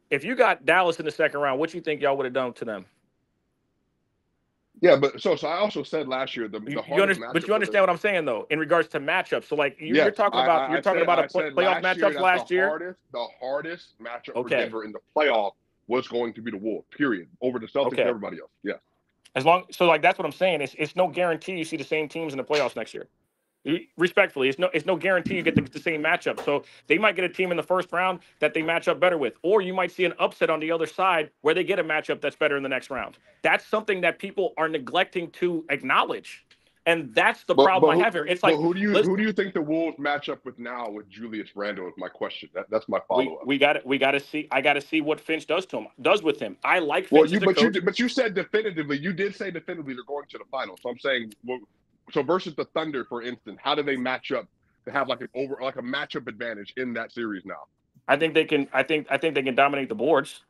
if you got Dallas in the second round, what you think y'all would have done to them? Yeah, but so I also said last year the hardest matchup. But you understand what I'm saying though, in regards to matchups. So like you're talking about a playoff matchups last year. The hardest matchup for Denver in the playoff was going to be the Wolves. Period. Over the Celtics and everybody else. Yeah. That's what I'm saying. It's no guarantee you see the same teams in the playoffs next year. Respectfully, it's no guarantee you get the same matchup. So they might get a team in the first round that they match up better with, or you might see an upset on the other side where they get a matchup that's better in the next round. That's something that people are neglecting to acknowledge, and that's the problem I have here. It's like who do you think the Wolves match up with now with Julius Randle? Is my question. That's my follow up. We got to see. I got to see what Finch does with him. I like Finch as a coach. But you said definitively. You did say definitively they're going to the finals. So I'm saying. So versus the Thunder, for instance, how do they match up to have like a matchup advantage in that series now? I think they can. I think they can dominate the boards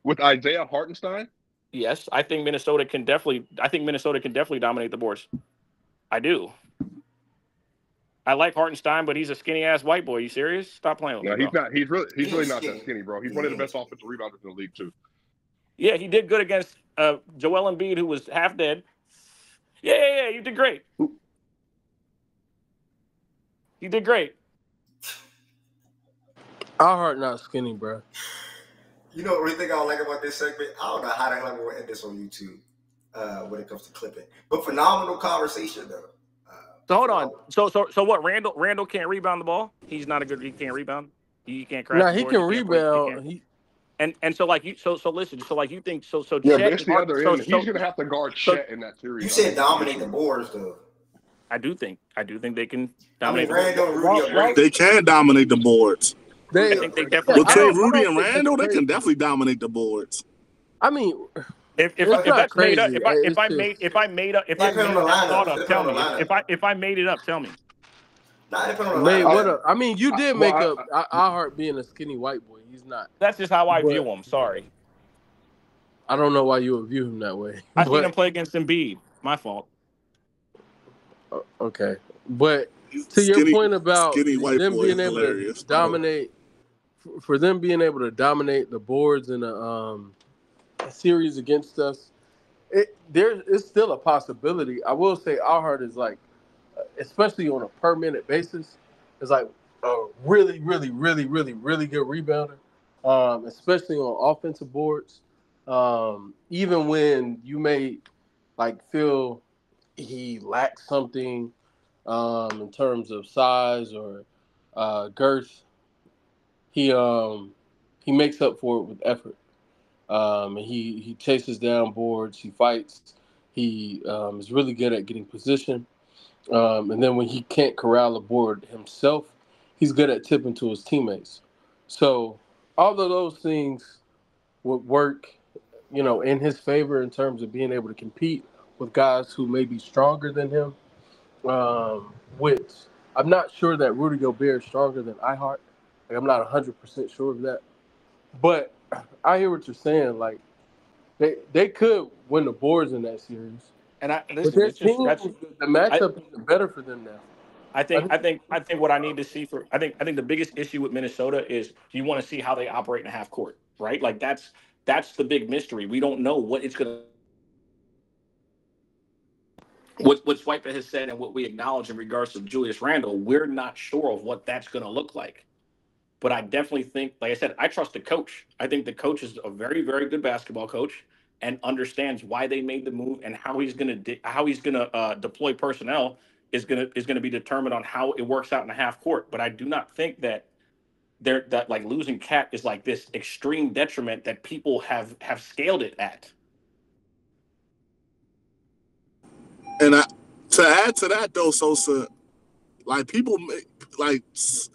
with Isaiah Hartenstein. Yes, I think Minnesota can definitely dominate the boards. I do. I like Hartenstein, but he's a skinny ass white boy. You serious? Stop playing with me. No, he's not. He's really not that skinny, bro. He's one of the best offensive rebounders in the league too. Yeah, he did good against Joel Embiid, who was half dead. Yeah, you did great. You did great. Alhart not skinny, bro. You know what thing I don't like about this segment? I don't know how the hell I'm going to end this on YouTube when it comes to clipping. But phenomenal conversation, though. So hold on. So what? Randall can't rebound the ball. He can't rebound. He can't crash. No, he can rebound. And so like you listen. So like you think so. Yeah, Chet, but it's the other end. He's gonna have to guard Chet in that series. You said dominate the boards, though. I do think they can dominate. They can dominate the boards. I think they definitely. Between Rudy and Randall, they can definitely dominate the boards. I mean, if that's made up, if I made it up, tell me. I mean, you did make up Alhart being a skinny white boy. He's not. That's just how I view him. Sorry. I don't know why you would view him that way. I seen him play against Embiid. My fault. Okay, but to your point about them being able to dominate, for them being able to dominate the boards in a series against us, it's still a possibility. I will say Alhart is like, especially on a per minute basis, is like a really, really, really, really, really good rebounder, especially on offensive boards. Even when you may like feel he lacks something in terms of size or girth, he makes up for it with effort. And he chases down boards, he fights, he is really good at getting position. And then when he can't corral a board himself, he's good at tipping to his teammates. So all of those things would work, in his favor in terms of being able to compete with guys who may be stronger than him. which I'm not sure that Rudy Gobert is stronger than iHeart. Like, I'm not 100% sure of that. But I hear what you're saying. Like, they could win the boards in that series. And But listen, their it's just team, the matchup is better for them now. I think what I need to see I think the biggest issue with Minnesota is you want to see how they operate in a half court, right? Like that's the big mystery. We don't know what it's gonna what Swiper has said and what we acknowledge in regards to Julius Randle. We're not sure of what that's gonna look like. But I definitely think, like I said, I trust the coach. I think the coach is a very, very good basketball coach and understands why they made the move and how he's gonna deploy personnel is gonna be determined on how it works out in the half court. But I do not think that that like losing Cat is like this extreme detriment that people have scaled it at. And to add to that though, Sosa, like people like, so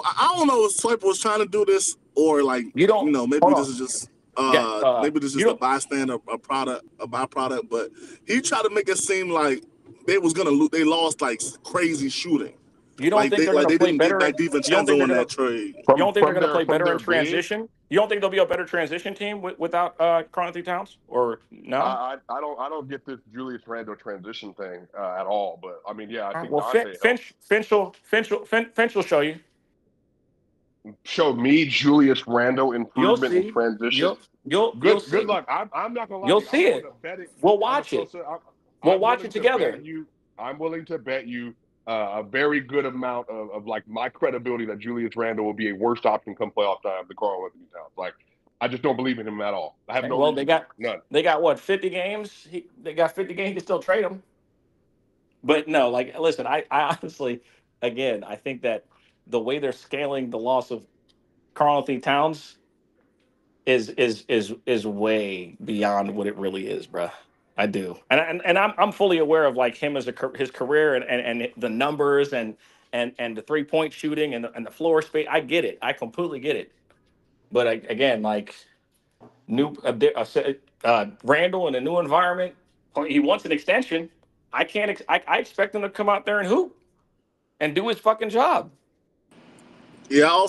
I don't know if Swiper was trying to do this or like maybe this is just maybe this is just a bystander, a byproduct. But he tried to make it seem like they was gonna lose. They lost like crazy shooting. You don't think they're going to play better? They didn't get back DiVincenzo in that trade. You don't think they're going to play better in transition? You don't think they'll be a better transition team without Karl-Anthony Towns? Or no? I don't get this Julius Randle transition thing at all. But I mean, yeah, I think Finch will show you. Show me Julius Randle improvement in transition. Good luck. I'm not gonna lie. You'll see it. We'll watch it. We'll watch it together. I'm willing to bet you a very good amount of like my credibility that Julius Randle will be a worse option come playoff time than Karl-Anthony Towns. Like, I just don't believe in him at all. I have no. Well, none. They got what 50 games. They got 50 games. You can still trade him. But no, like, listen, I honestly, again, I think that the way they're scaling the loss of Karl-Anthony Towns is way beyond what it really is, bro. I do, and I'm fully aware of like him as his career and the numbers and the 3-point shooting and the floor space. I get it. I completely get it. But again, like Randall in a new environment, he wants an extension. I expect him to come out there and hoop and do his fucking job. Yeah, I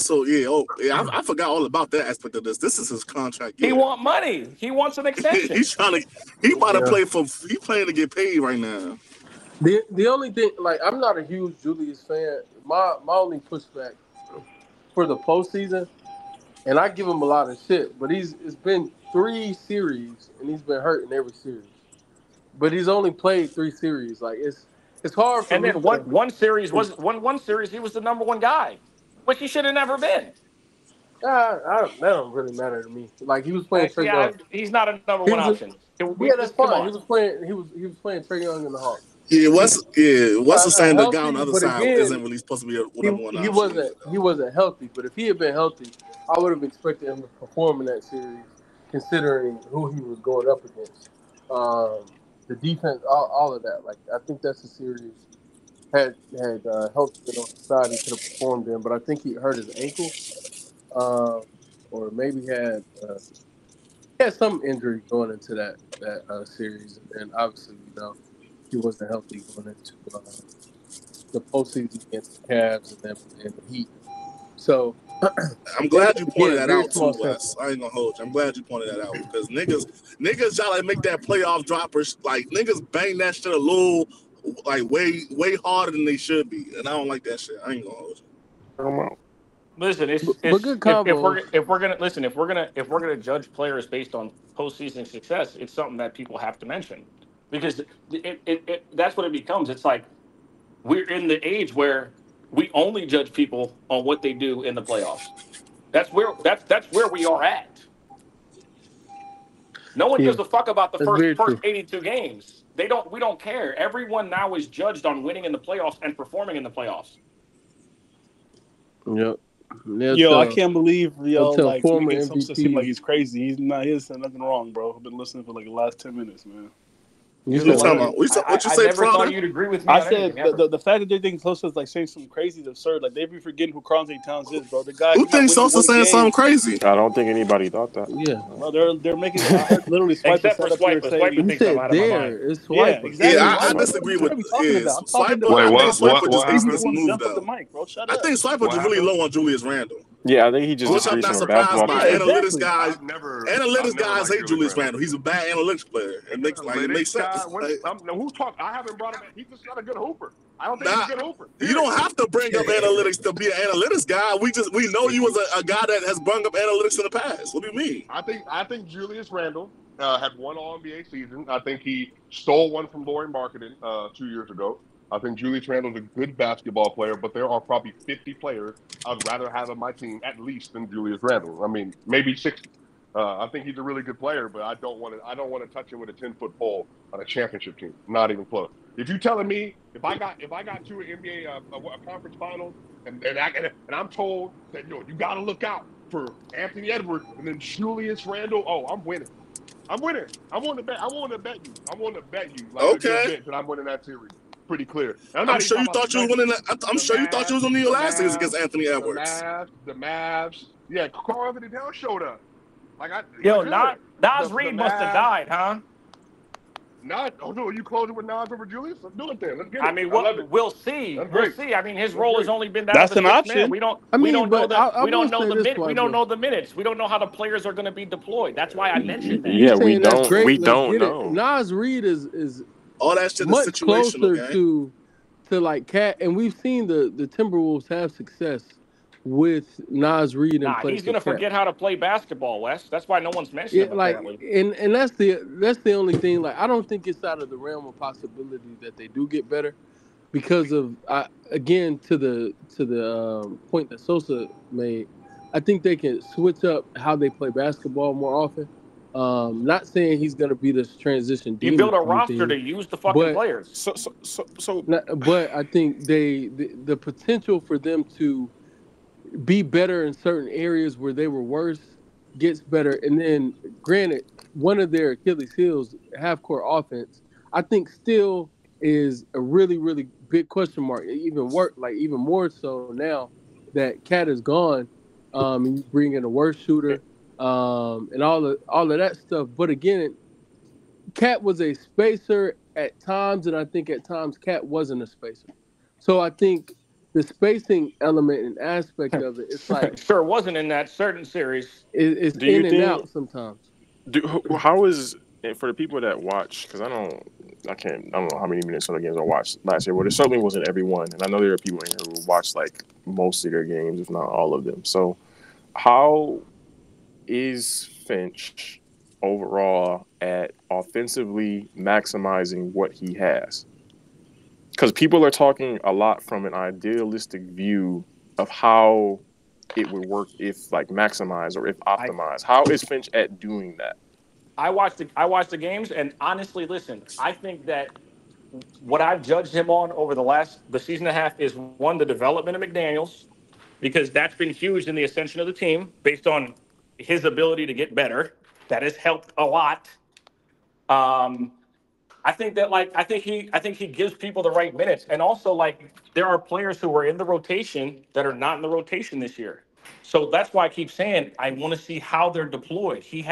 forgot all about that aspect of this. This is his contract. He want money. He wants an extension. He's playing to get paid right now. The only thing, like, I'm not a huge Julius fan. My only pushback for the postseason, and I give him a lot of shit, but it's been 3 series and he's been hurt in every series. But he's only played 3 series. Like, it's hard for and me. And then one series one series he was the number 1 guy, which he should have never been. That don't really matter to me. Like, he was playing Trae Young. He's not a number 1 option. That's fine. He was playing Trae Young in the Hawks. Yeah, what's the saying? The guy on the other side isn't really supposed to be a number 1 option. He wasn't healthy, but if he had been healthy, I would have expected him to perform in that series, considering who he was going up against. The defense, all of that. Like, I think that's a series had helped him on the side he could have performed in, but I think he hurt his ankle, or maybe had some injury going into that series, and obviously he wasn't healthy going into the postseason against the Cavs and the Heat. So I'm glad you pointed that out too, Wes. I ain't gonna hold you. I'm glad you pointed that out because niggas try to make that playoff droppers, like, niggas bang that shit a little, like, way harder than they should be, and I don't like that shit. I ain't gonna hold you. Listen, if we're gonna judge players based on postseason success, it's something that people have to mention, because that's what it becomes. It's like we're in the age where we only judge people on what they do in the playoffs. That's where we are at. No one gives a fuck about the first 82 games. We don't care. Everyone now is judged on winning in the playoffs and performing in the playoffs. Yep. I can't believe like making some seem like he's crazy. He's not. He has done nothing wrong, bro. I've been listening for like the last 10 minutes, man. What you talking about? What you I say, never thought Prada? you'd agree with me I on said anything. the fact that they're thinking Sosa is like saying something crazy is absurd. Like they be forgetting who Carl Anthony Towns is, bro. The guy Who he's not thinks winning Sosa one saying game. something crazy? I don't think anybody thought that. Yeah, well, they're making. I heard literally Swiper Except for sat up here Swiper. saying, Swiper You thinks I'm said out of my mind. there. It's yeah, Swiper. exactly. Yeah, I Swiper, what disagree are with we talking about? I'm talking to Swiper. Wait, I I'm think what? talking Swiper to just What needs I'm to the get happened? some one to move jump up the though. mic, bro. Shut I up. think Swiper What just really happened? low on Julius Randle, Yeah, I think he just which I'm disagrees not from a surprised basketball by. Yeah, perspective. Analytics exactly. guys, I've never guys liked hate Julius Julius Randle. Randle. He's a bad analytics player. It makes Analytics guy. sense. Like, Who talk? I haven't brought him. He's just not a good hooper. I don't think he's a nah, good hooper. you Period. don't have to bring up analytics to be an analytics guy. We know you as a guy that has brought up analytics in the past. What do you mean? I think Julius Randle had one All NBA season. I think he stole one from Laurie Marketing 2 years ago. I think Julius Randle's a good basketball player, but there are probably 50 players I'd rather have on my team at least than Julius Randle. I mean, maybe 60. I think he's a really good player, but I don't want to touch him with a 10-foot pole on a championship team. Not even close. If you're telling me if I got to an NBA a conference finals and I'm told that you got to look out for Anthony Edwards and then Julius Randle, oh, I'm winning. I'm winning. I want to bet you like a good Okay. bet that I'm winning that series. Pretty clear. And I'm I'm not even sure you talking about thought the you was Nuggets. winning. I'm sure you thought you was winning your last series against Anthony Edwards. The Mavs. Yeah, Carl Anthony Towns showed up. Yo, Nas Reed must have died, huh? Oh no, you closing with Nas over Julius? Let's do it then. Let's get it. I mean, love it. we'll see. That's We'll great. see. I mean, his That's role great. has only been that That's of a an sixth man. option. We don't I mean, know but the I we don't will know say the this, we don't Swiper. know the minutes. We don't know how the players are going to be deployed. That's why I mentioned that. Yeah, we Saying that's don't. great. We Let's don't get it. know. Nas Reed is All that shit is much situational, closer gang. to like Cat, and we've seen the Timberwolves have success with Nas Reed in Nah, place he's going to of Cat. forget how to play basketball, Wes. That's why no one's mentioned Yeah, him like, apparently. and that's the only thing. Like, I don't think it's out of the realm of possibility that they do get better, because of again to the point that Sosa made. I think they can switch up how they play basketball more often. Not saying he's going to be this transition You demon build a or roster to anything, use the fucking but players. but I think the potential for them to be better in certain areas where they were worse gets better. And then, granted, one of their Achilles heels, half court offense, I think still is a really, really big question mark. Even more so now that Cat is gone, and you bring in a worse shooter, and all of that stuff. But again, Cat was a spacer at times, and I think at times Cat wasn't a spacer. So I think the spacing element and aspect of it, it's like Sure wasn't in that certain series. it's Do you in and think- out sometimes. How is for the people that watch? Because I don't know how many minutes of the games I watched last year. Well, it certainly wasn't everyone, and I know there are people in here who watched like most of their games, if not all of them. So, how is Finch overall at offensively maximizing what he has? Because people are talking a lot from an idealistic view of how it would work if like maximized or if optimized. How is Finch at doing that? I watched the games, and honestly, listen, I think that what I've judged him on over the season and a half is one, the development of McDaniels, because that's been huge in the ascension of the team based on his ability to get better. That has helped a lot. I think he gives people the right minutes, and also like there are players who are in the rotation that are not in the rotation this year. So that's why I keep saying I want to see how they're deployed. He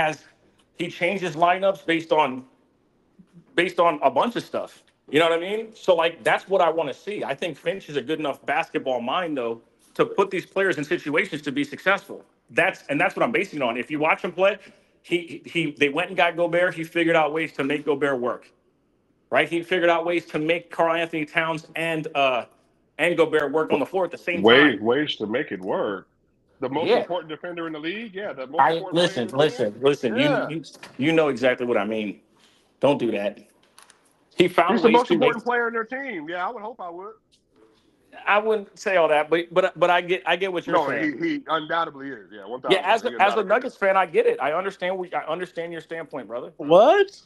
changes lineups based on a bunch of stuff. You know what I mean? So like that's what I want to see. I think Finch is a good enough basketball mind though to put these players in situations to be successful. That's what I'm basing it on. If you watch him play, they went and got Gobert. He figured out ways to make Gobert work. Right? He figured out ways to make Karl Anthony Towns and Gobert work on the floor at the same time. Ways to make it work. The most important defender in the league, yeah. The most important Listen. Yeah. You know exactly what I mean. Don't do that. He found He's the ways most to make. important player in their team. Yeah, I would hope I would. I wouldn't say all that, but I get what you're saying. He undoubtedly is. Yeah, 1,000. Yeah, as a Nuggets fan, I get it. I understand your standpoint, brother. What?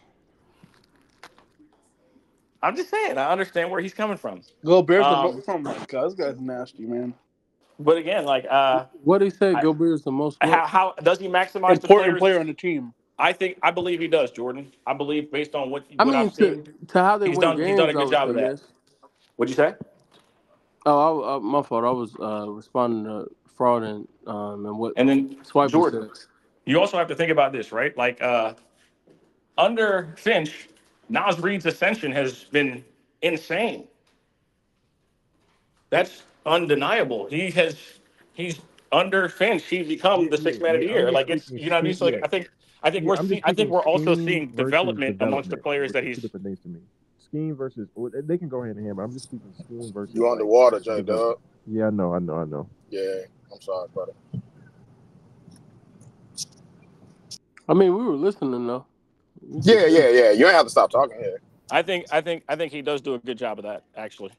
I'm just saying, I understand where he's coming from. Gobert's the most. Oh my god, this guy's nasty, man. But again, like what do you say? Gobert's the most how does he maximize important the players? player on the team? I believe he does, Jordan. I believe based on what I I've mean, seen, to how they win he's done a games, I good would job say of that. yes. What'd you say? Oh, my fault. I was responding to fraud and what And then Swiper Jordan, said. you also have to think about this, right? Like under Finch, Nas Reed's ascension has been insane. That's undeniable. He's under Finch. He's become Yeah, the yeah, sixth man of yeah. the I'm year. just Like it's speaking you know what I mean. scheme. So like Yeah, I think yeah. I'm just I think speaking we're also scheme seeing versus development amongst the development, players which that are two he's. different things to me. Scheme versus they can go hand in hand, but I'm just speaking scheme versus You like underwater, J Dub. development. Yeah, I know. Yeah, I'm sorry, brother. I mean, we were listening though. We could Yeah. hear. You ain't have to stop talking here. I think he does do a good job of that. Actually,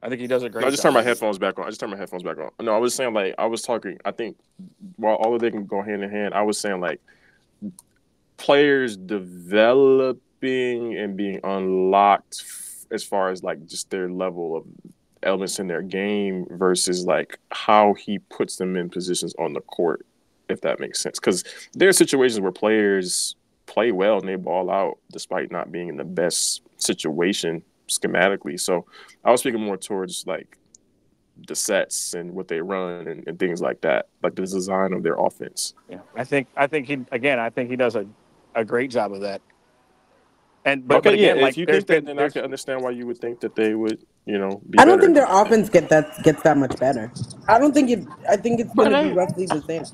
I think he does a No, I great just turned job my of it. headphones back on. No, I was saying like I was talking. I think while all of they can go hand in hand, I was saying like players developing and being unlocked as far as like just their level of elements in their game versus like how he puts them in positions on the court, if that makes sense. Because there are situations where players play well and they ball out despite not being in the best situation schematically. So I was speaking more towards like the sets and what they run and things like that, like the design of their offense. Yeah, I think he does a great job of that. And but Okay, yeah. again, If like you there's think that, been then I there's can understand why you would think that they would, be I don't better. think their offense gets that much better. I don't think it. I think it's But going to be they, roughly the same,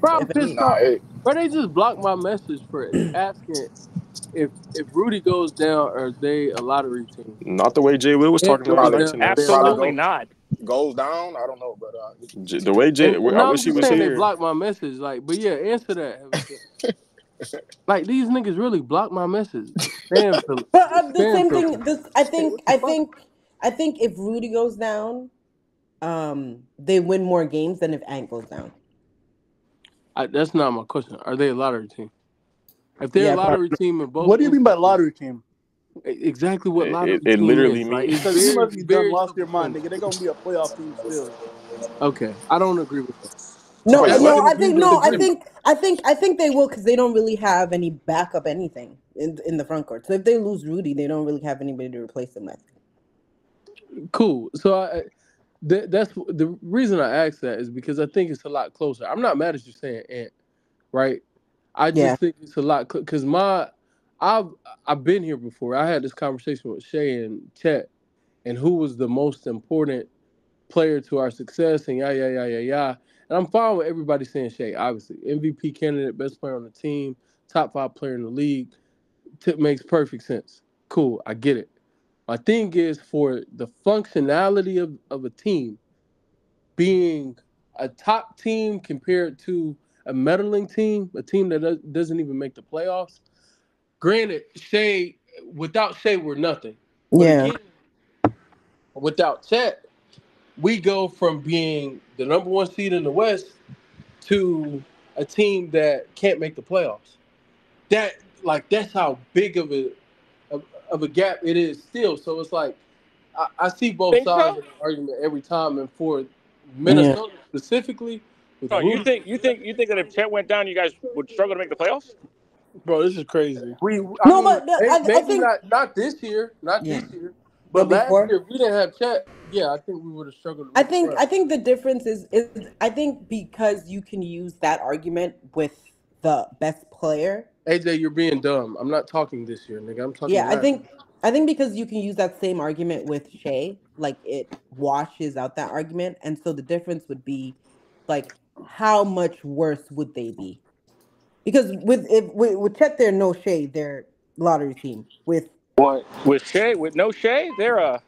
bro, I'm if pissed anything. Nah, off. it, Bro, they just blocked my message for asking if Rudy goes down, are they a lottery team? Not the way Jay Will was The talking answer last was night probably to down. Are they a us. probably absolutely lottery? not. goes down. I don't know, but The way Jay, And I I'm wish he just was saying they here. blocked my message. Like, but yeah, answer that. Heavy Sip. Like these niggas really blocked my message. Spam filter. But the Spam same filter. thing. This I Like, think. what the fuck? I think if Rudy goes down, they win more games than if Ant goes down. That's not my question. Are they a lottery team? If they're a Yeah, probably. lottery team in both What do you mean by instances, lottery team? exactly what lottery It team literally is. Like means it's Because you very, must be dumb, very lost your mind, superficial. nigga. They're gonna be a playoff team still. Okay, I don't agree with that. No, wait, That's what? like no. an I think agreement no. disagreement. I think they will because they don't really have any backup anything in the front court. So if they lose Rudy, they don't really have anybody to replace him with. Cool. So that's the reason I asked that is because I think it's a lot closer. I'm not mad at you saying Ant, right? I Yeah. just think it's a lot because I've I've been here before. I had this conversation with Shay and Chet, and who was the most important player to our success, and yeah. And I'm fine with everybody saying Shay. Obviously, MVP candidate, best player on the team, top 5 player in the league. Makes perfect sense. Cool, I get it. My thing is for the functionality of a team being a top team compared to a meddling team, a team that doesn't even make the playoffs. Granted, without Shea, we're nothing. But Yeah. again, without Chet, we go from being the number 1 seed in the West to a team that can't make the playoffs. That's how big of a gap it is still. So it's like I see both Think sides so? of the argument every time, and for Yeah. Minnesota specifically, with No, you Rudy, think you think you think that if Chet went down, you guys would struggle to make the playoffs? Bro, this is crazy. I No, mean, but I maybe think not this year, yeah. but But last before year if we didn't have Chet, yeah, I think we would have struggled to make the playoffs. I think the difference is I think because you can use that argument with the best player. AJ, you're being dumb. I'm not talking this year, nigga. I'm talking Yeah, last. I think because you can use that same argument with Shea, like it washes out that argument, and so the difference would be like how much worse would they be? Because with Chet there, no Shea, they're lottery team. With With Shea, with no Shea, they're a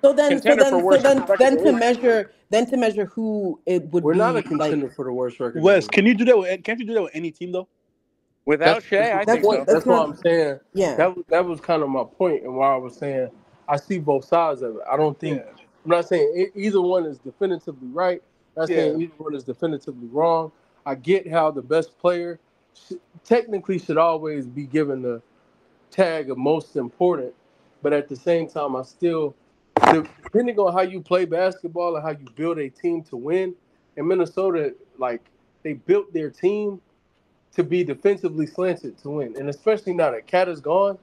so then so contender for then so worst then record in the league. then to measure who it would We're not a be like. contender for the worst record in the Wes, league. can you do that with? Can't you do that with any team though? Without Shea, I That's think so. that's Why not. I'm saying Yeah. that was kind of my point, and why I was saying I see both sides of it. I don't think Yeah. I'm not saying either one is definitively right. I'm not Yeah. saying either one is definitively wrong. I get how the best player technically should always be given the tag of most important, but at the same time, I still, depending on how you play basketball and how you build a team to win, in Minnesota, like they built their team to be defensively slanted to win, and especially now that Cat is gone,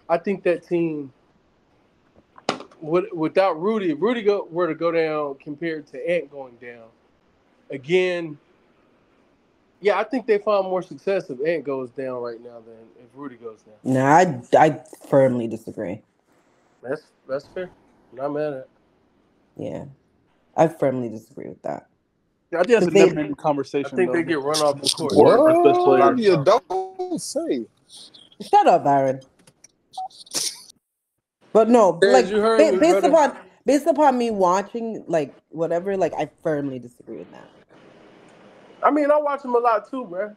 I think that team without Rudy, if Rudy were to go down compared to Ant going down, again, yeah, I think they find more success if Ant goes down right now than if Rudy goes down. No, I firmly disagree. That's fair. I'm not mad at it. Yeah, I firmly disagree with that. Yeah, I think that's a They, never-ending I conversation, think though. they get run off the court. For best A lot players. of You times. don't say. shut up, Aaron. But no, As like you heard me, brother. based upon me watching, like whatever, like I firmly disagree with that. I mean, I watch them a lot too, bro.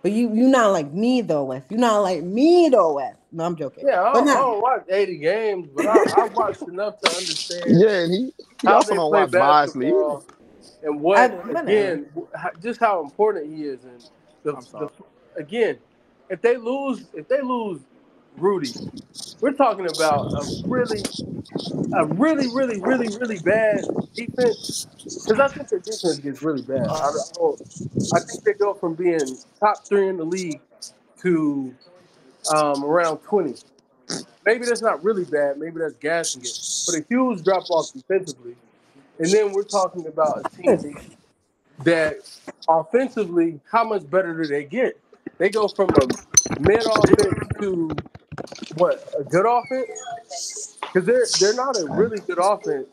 But you not like me though, Wes. You not like me though, Wes. No, I'm joking. Yeah, But I now, don't watch 80 games, but I watched enough to understand Yeah, and he how also they don't play watch wisely either. basketball and what, again, just how important he is. And the again, if they lose Rudy, we're talking about a really, really bad defense. Because I think their defense gets really bad. I think they go from being top 3 in the league to around 20. Maybe that's not really bad. Maybe that's gassing it. But a huge drop off defensively. And then we're talking about a team that offensively, how much better do they get? They go from a mid offense to what, a good offense? Because they're not a really good offense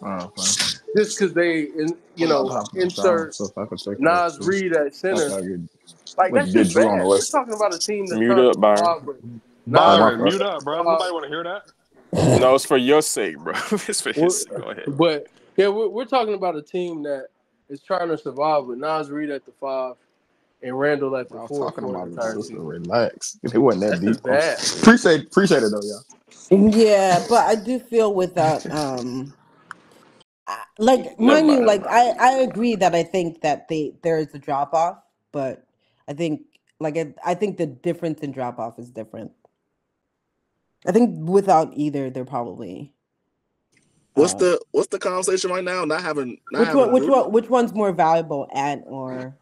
just because they insert Nas Reed at center. Like that's Get just Drew on the bad. We're west. talking about a team that's Mute trying to up, Byron. survive with Nas Byron, Reed mute at up, the bro. five. Nobody want to hear that. No, it's for your sake, bro. It's for his sake. Go ahead. But yeah, we're talking about a team that is trying to survive with Nas Reed at the 5 and Randall at the 4 Talking for about the the entire sister. season. Relax. It wasn't that That's deep. just bad. Appreciate it though, y'all. yeah, but I do feel without like Never mind you, mind. like I agree that I think that there is a drop off, but I think I think the difference in drop off is different. I think without either, they're probably What's the conversation right now? Not having Rudy? which one's more valuable, Ant or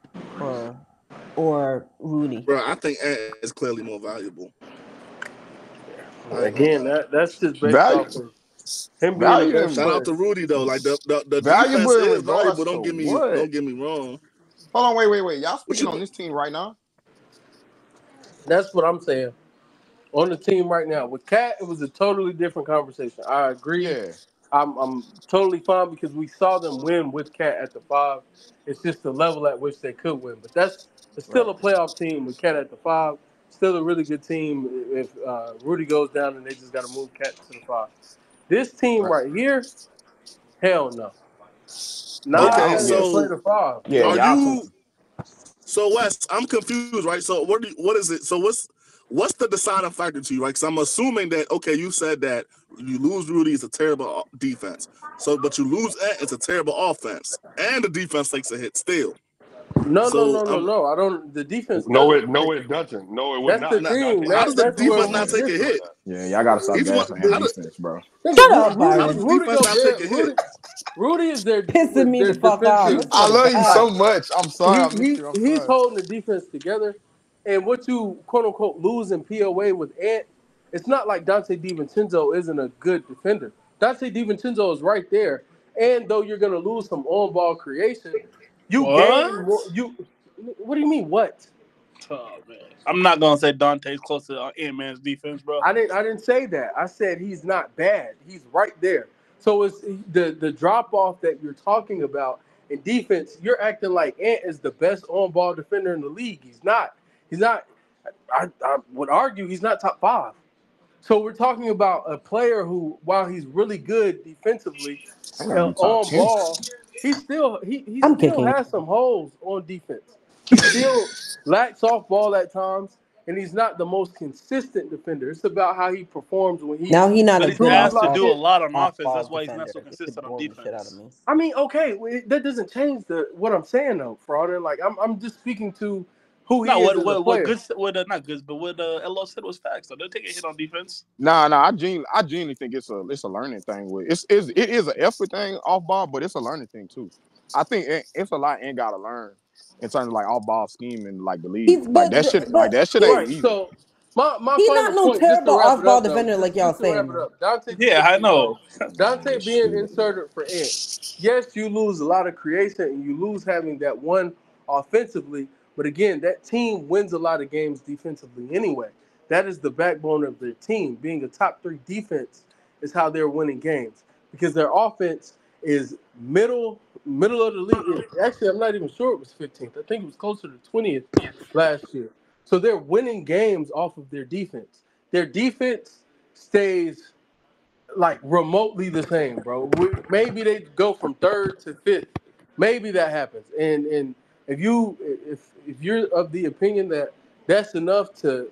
Rooney? Bro, I think Ant is clearly more valuable. Again, that's just based Value, off of him being the value, best Shout out player. to Rudy though. Like the valuable defense in is valuable. regards to what? Don't get me wrong. Hold on, wait. Y'all What speaking you on this team right now? That's what I'm saying. On the team right now with Cat, it was a totally different conversation. I agree. Yeah. I'm totally fine because we saw them win with Cat at the 5. It's just the level at which they could win. But it's still a playoff team with Cat at the 5. Still a really good team if Rudy goes down and they just got to move Cat to the 5. This team right here, hell no. Nas Okay, has to play so the 5. Yeah, are y'all you so Wes, I'm confused, right? So what is it? So what's the deciding factor to you, right? Because I'm assuming that you said that you lose Rudy, it's a terrible defense. So but you lose Ant, it's a terrible offense. And the defense takes a hit still. No. So I don't. The defense No, doesn't. it doesn't. No, it would That's not. the thing. how does the That's where defense we not take a differ. hit? Yeah, y'all gotta stop Each one gassing his how does defense, bro. Shut up, how does Byron. the defense not take a hit? Rudy is Pissing me their the fuck off. defensive. I love you God. so much. I'm sorry, I missed you. I'm He's sorry. holding the defense together, and what you quote unquote lose in POA with Ant, it's not like Dante DiVincenzo isn't a good defender. Dante DiVincenzo is right there, and though you're gonna lose some on ball creation, you gain more. What do you mean what? Oh man, I'm not gonna say Dante's close to Ant-Man's defense, bro. I didn't say that. I said he's not bad. He's right there. So it's the drop off that you're talking about in defense. You're acting like Ant is the best on ball defender in the league. He's not. He's not. I would argue he's not top 5. So we're talking about a player who, while he's really good defensively I gotta be top on 10. ball, he still I'm kicking it. has some holes on defense. He still lacks off ball at times, and he's not the most consistent defender. It's about how he performs when Now he not But a he's good asked to off do a lot on offense. ball That's why he's not defender. so This shit consistent on boring the shit out of defense. me. I mean, okay, that doesn't change what I'm saying though, Frauden. Like I'm just speaking to who he No, is as a what player. not good, but what LO said was facts. So they'll take a hit on defense. Nah. I genuinely think it's a learning thing. It is an effort thing off ball, but it's a learning thing too. I think it's a lot Ant gotta learn. in terms of like off ball scheme and like the league. He's Like that shit ain't Right. easy. So my he's final not no point, just to terrible wrap off it ball up though, defender like y'all just to wrap saying it though. up. Dante Yeah, I know. Dante being inserted for Ant. Yes, you lose a lot of creation and you lose having that one offensively, but again, that team wins a lot of games defensively anyway. That is the backbone of their team. Being a top 3 defense is how they're winning games because their offense is middle of the league. Actually, I'm not even sure it was 15th. I think it was closer to 20th last year. So they're winning games off of their defense. Their defense stays like remotely the same, bro. Maybe they go from 3rd to 5th. Maybe that happens. And if you're of the opinion that that's enough to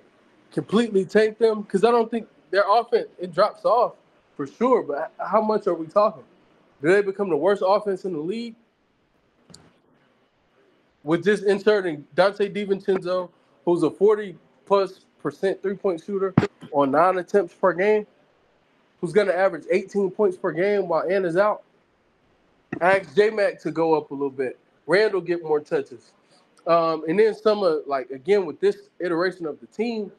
completely tank them, because I don't think their offense it drops off for sure. But how much are we talking? Do they become the worst offense in the league with just inserting Dante DiVincenzo, who's a 40+% 3-point shooter on 9 attempts per game? Who's going to average 18 points per game while Ant is out? Ask J-Mac to go up a little bit. Randall get more touches. And then some of, like, again, with this iteration of the team,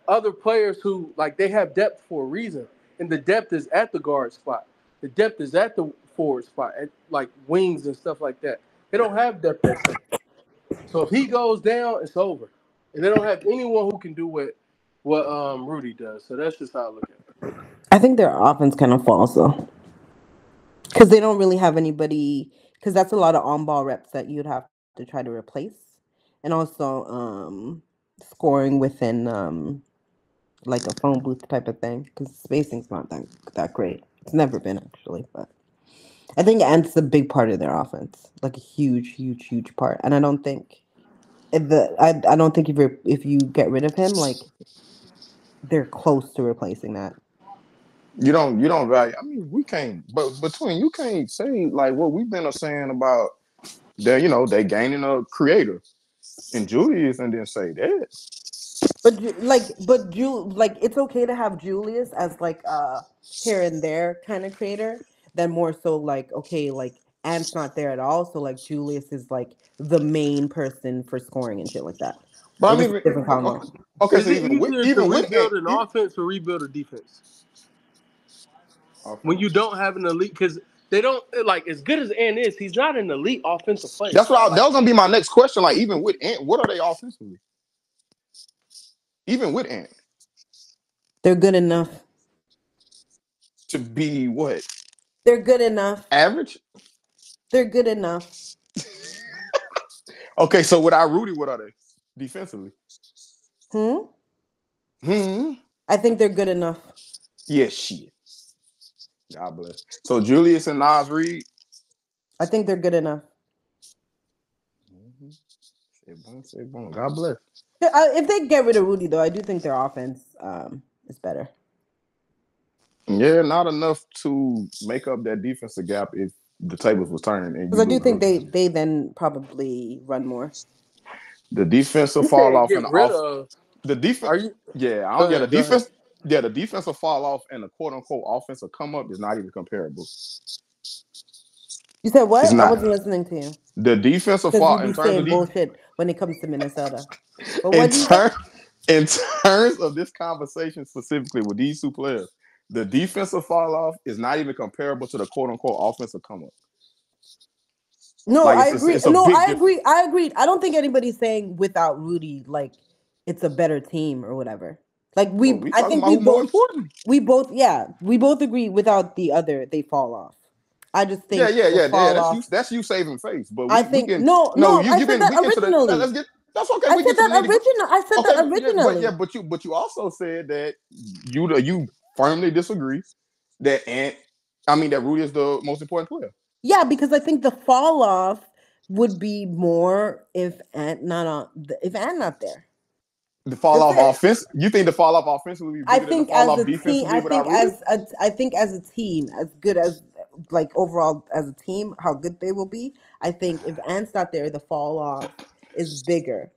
other players who, like, they have depth for a reason. And the depth is at the guard spot. The depth is at the forward spot, at, like, wings and stuff like that. They don't have depth at center. So if he goes down, it's over. And they don't have anyone who can do what Rudy does. So that's just how I look at it. I think their offense kind of falls though, because they don't really have anybody. Because that's a lot of on-ball reps that you'd have to try to replace, and also scoring within like a phone booth type of thing. Because spacing's not that great. It's never been actually, but I think Ant's a big part of their offense, like a huge part. And I don't think I don't think if you get rid of him, like they're close to replacing that. You don't value. I mean, we can't. But between you can't say like what we've been saying about that. You know, they gaining a creator in Julius, and then say that. Like it's okay to have Julius as like a here and there kind of creator, than more so like okay, like Ant's not there at all, so like Julius is like the main person for scoring and shit like that. But Like I it's a mean, different combo. okay, Is so it easier to even with Ant, rebuild an offense or rebuild a defense? When you offense. don't have an elite, because they don't like as good as Ant is, he's not an elite offensive player. That's what that was gonna be my next question. Like, even with Ant, what are they offensively? Even with Ant, They're good enough. to be what? They're good enough. Average? They're good enough. Okay, so without Rudy, what are they defensively? I think they're good enough. Yeah, shit. God bless. So Julius and Nas Reed. I think they're good enough. Say boom. God bless. If they get rid of Rudy, though, I do think their offense is better. Yeah, not enough to make up that defensive gap if the tables was turning. Because I do think they then probably run more. The defense will fall off and the defense. Are you? The defense. Yeah, the defense will fall off and the quote unquote offense will come up is not even comparable. You said what? I wasn't listening to you. The defense will fall in terms of bullshit when it comes to Minnesota. But in terms of this conversation specifically with these two players, the defensive fall off is not even comparable to the quote unquote offensive come up. No, like I agree. I agreed. I don't think anybody's saying without Rudy, like it's a better team or whatever. Like I think we both agree without the other, they fall off. I just think that's you saving face. But I think I said that originally. That's okay. I said that originally. But you also said that you firmly disagree that that Rudy is the most important player. Yeah, because I think the fall off would be more if Ant not there. The fall off offense. You think the fall off offensively? I think as a team. I think as a team, as good as like overall as a team, how good they will be. I think if Ant's not there, the fall off is bigger.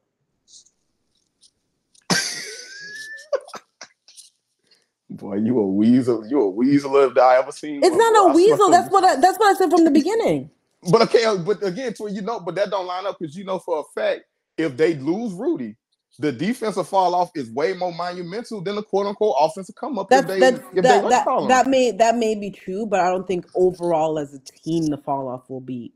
Boy, you a weasel. You a weasel if I ever seen. It's not a weasel. That's what I said from the beginning. But again, but that don't line up because for a fact if they lose Rudy, the defensive fall off is way more monumental than the quote unquote offensive come up if they what you call them. That may be true, but I don't think overall as a team the fall off will be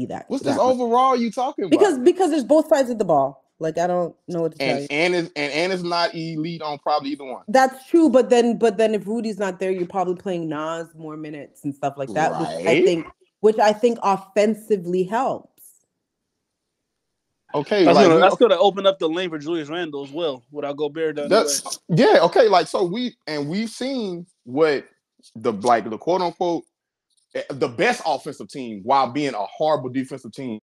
that. What's this overall you talking about? Because there's both sides of the ball. Like I don't know what to tell you. And it's not elite on probably either one. That's true, but then if Rudy's not there, you're probably playing Nas more minutes and stuff like that, right. which I think offensively helps. Okay, that's gonna open up the lane for Julius Randle as well without Gobert down the way. Yeah, okay, so we've seen what the quote unquote the best offensive team while being a horrible defensive team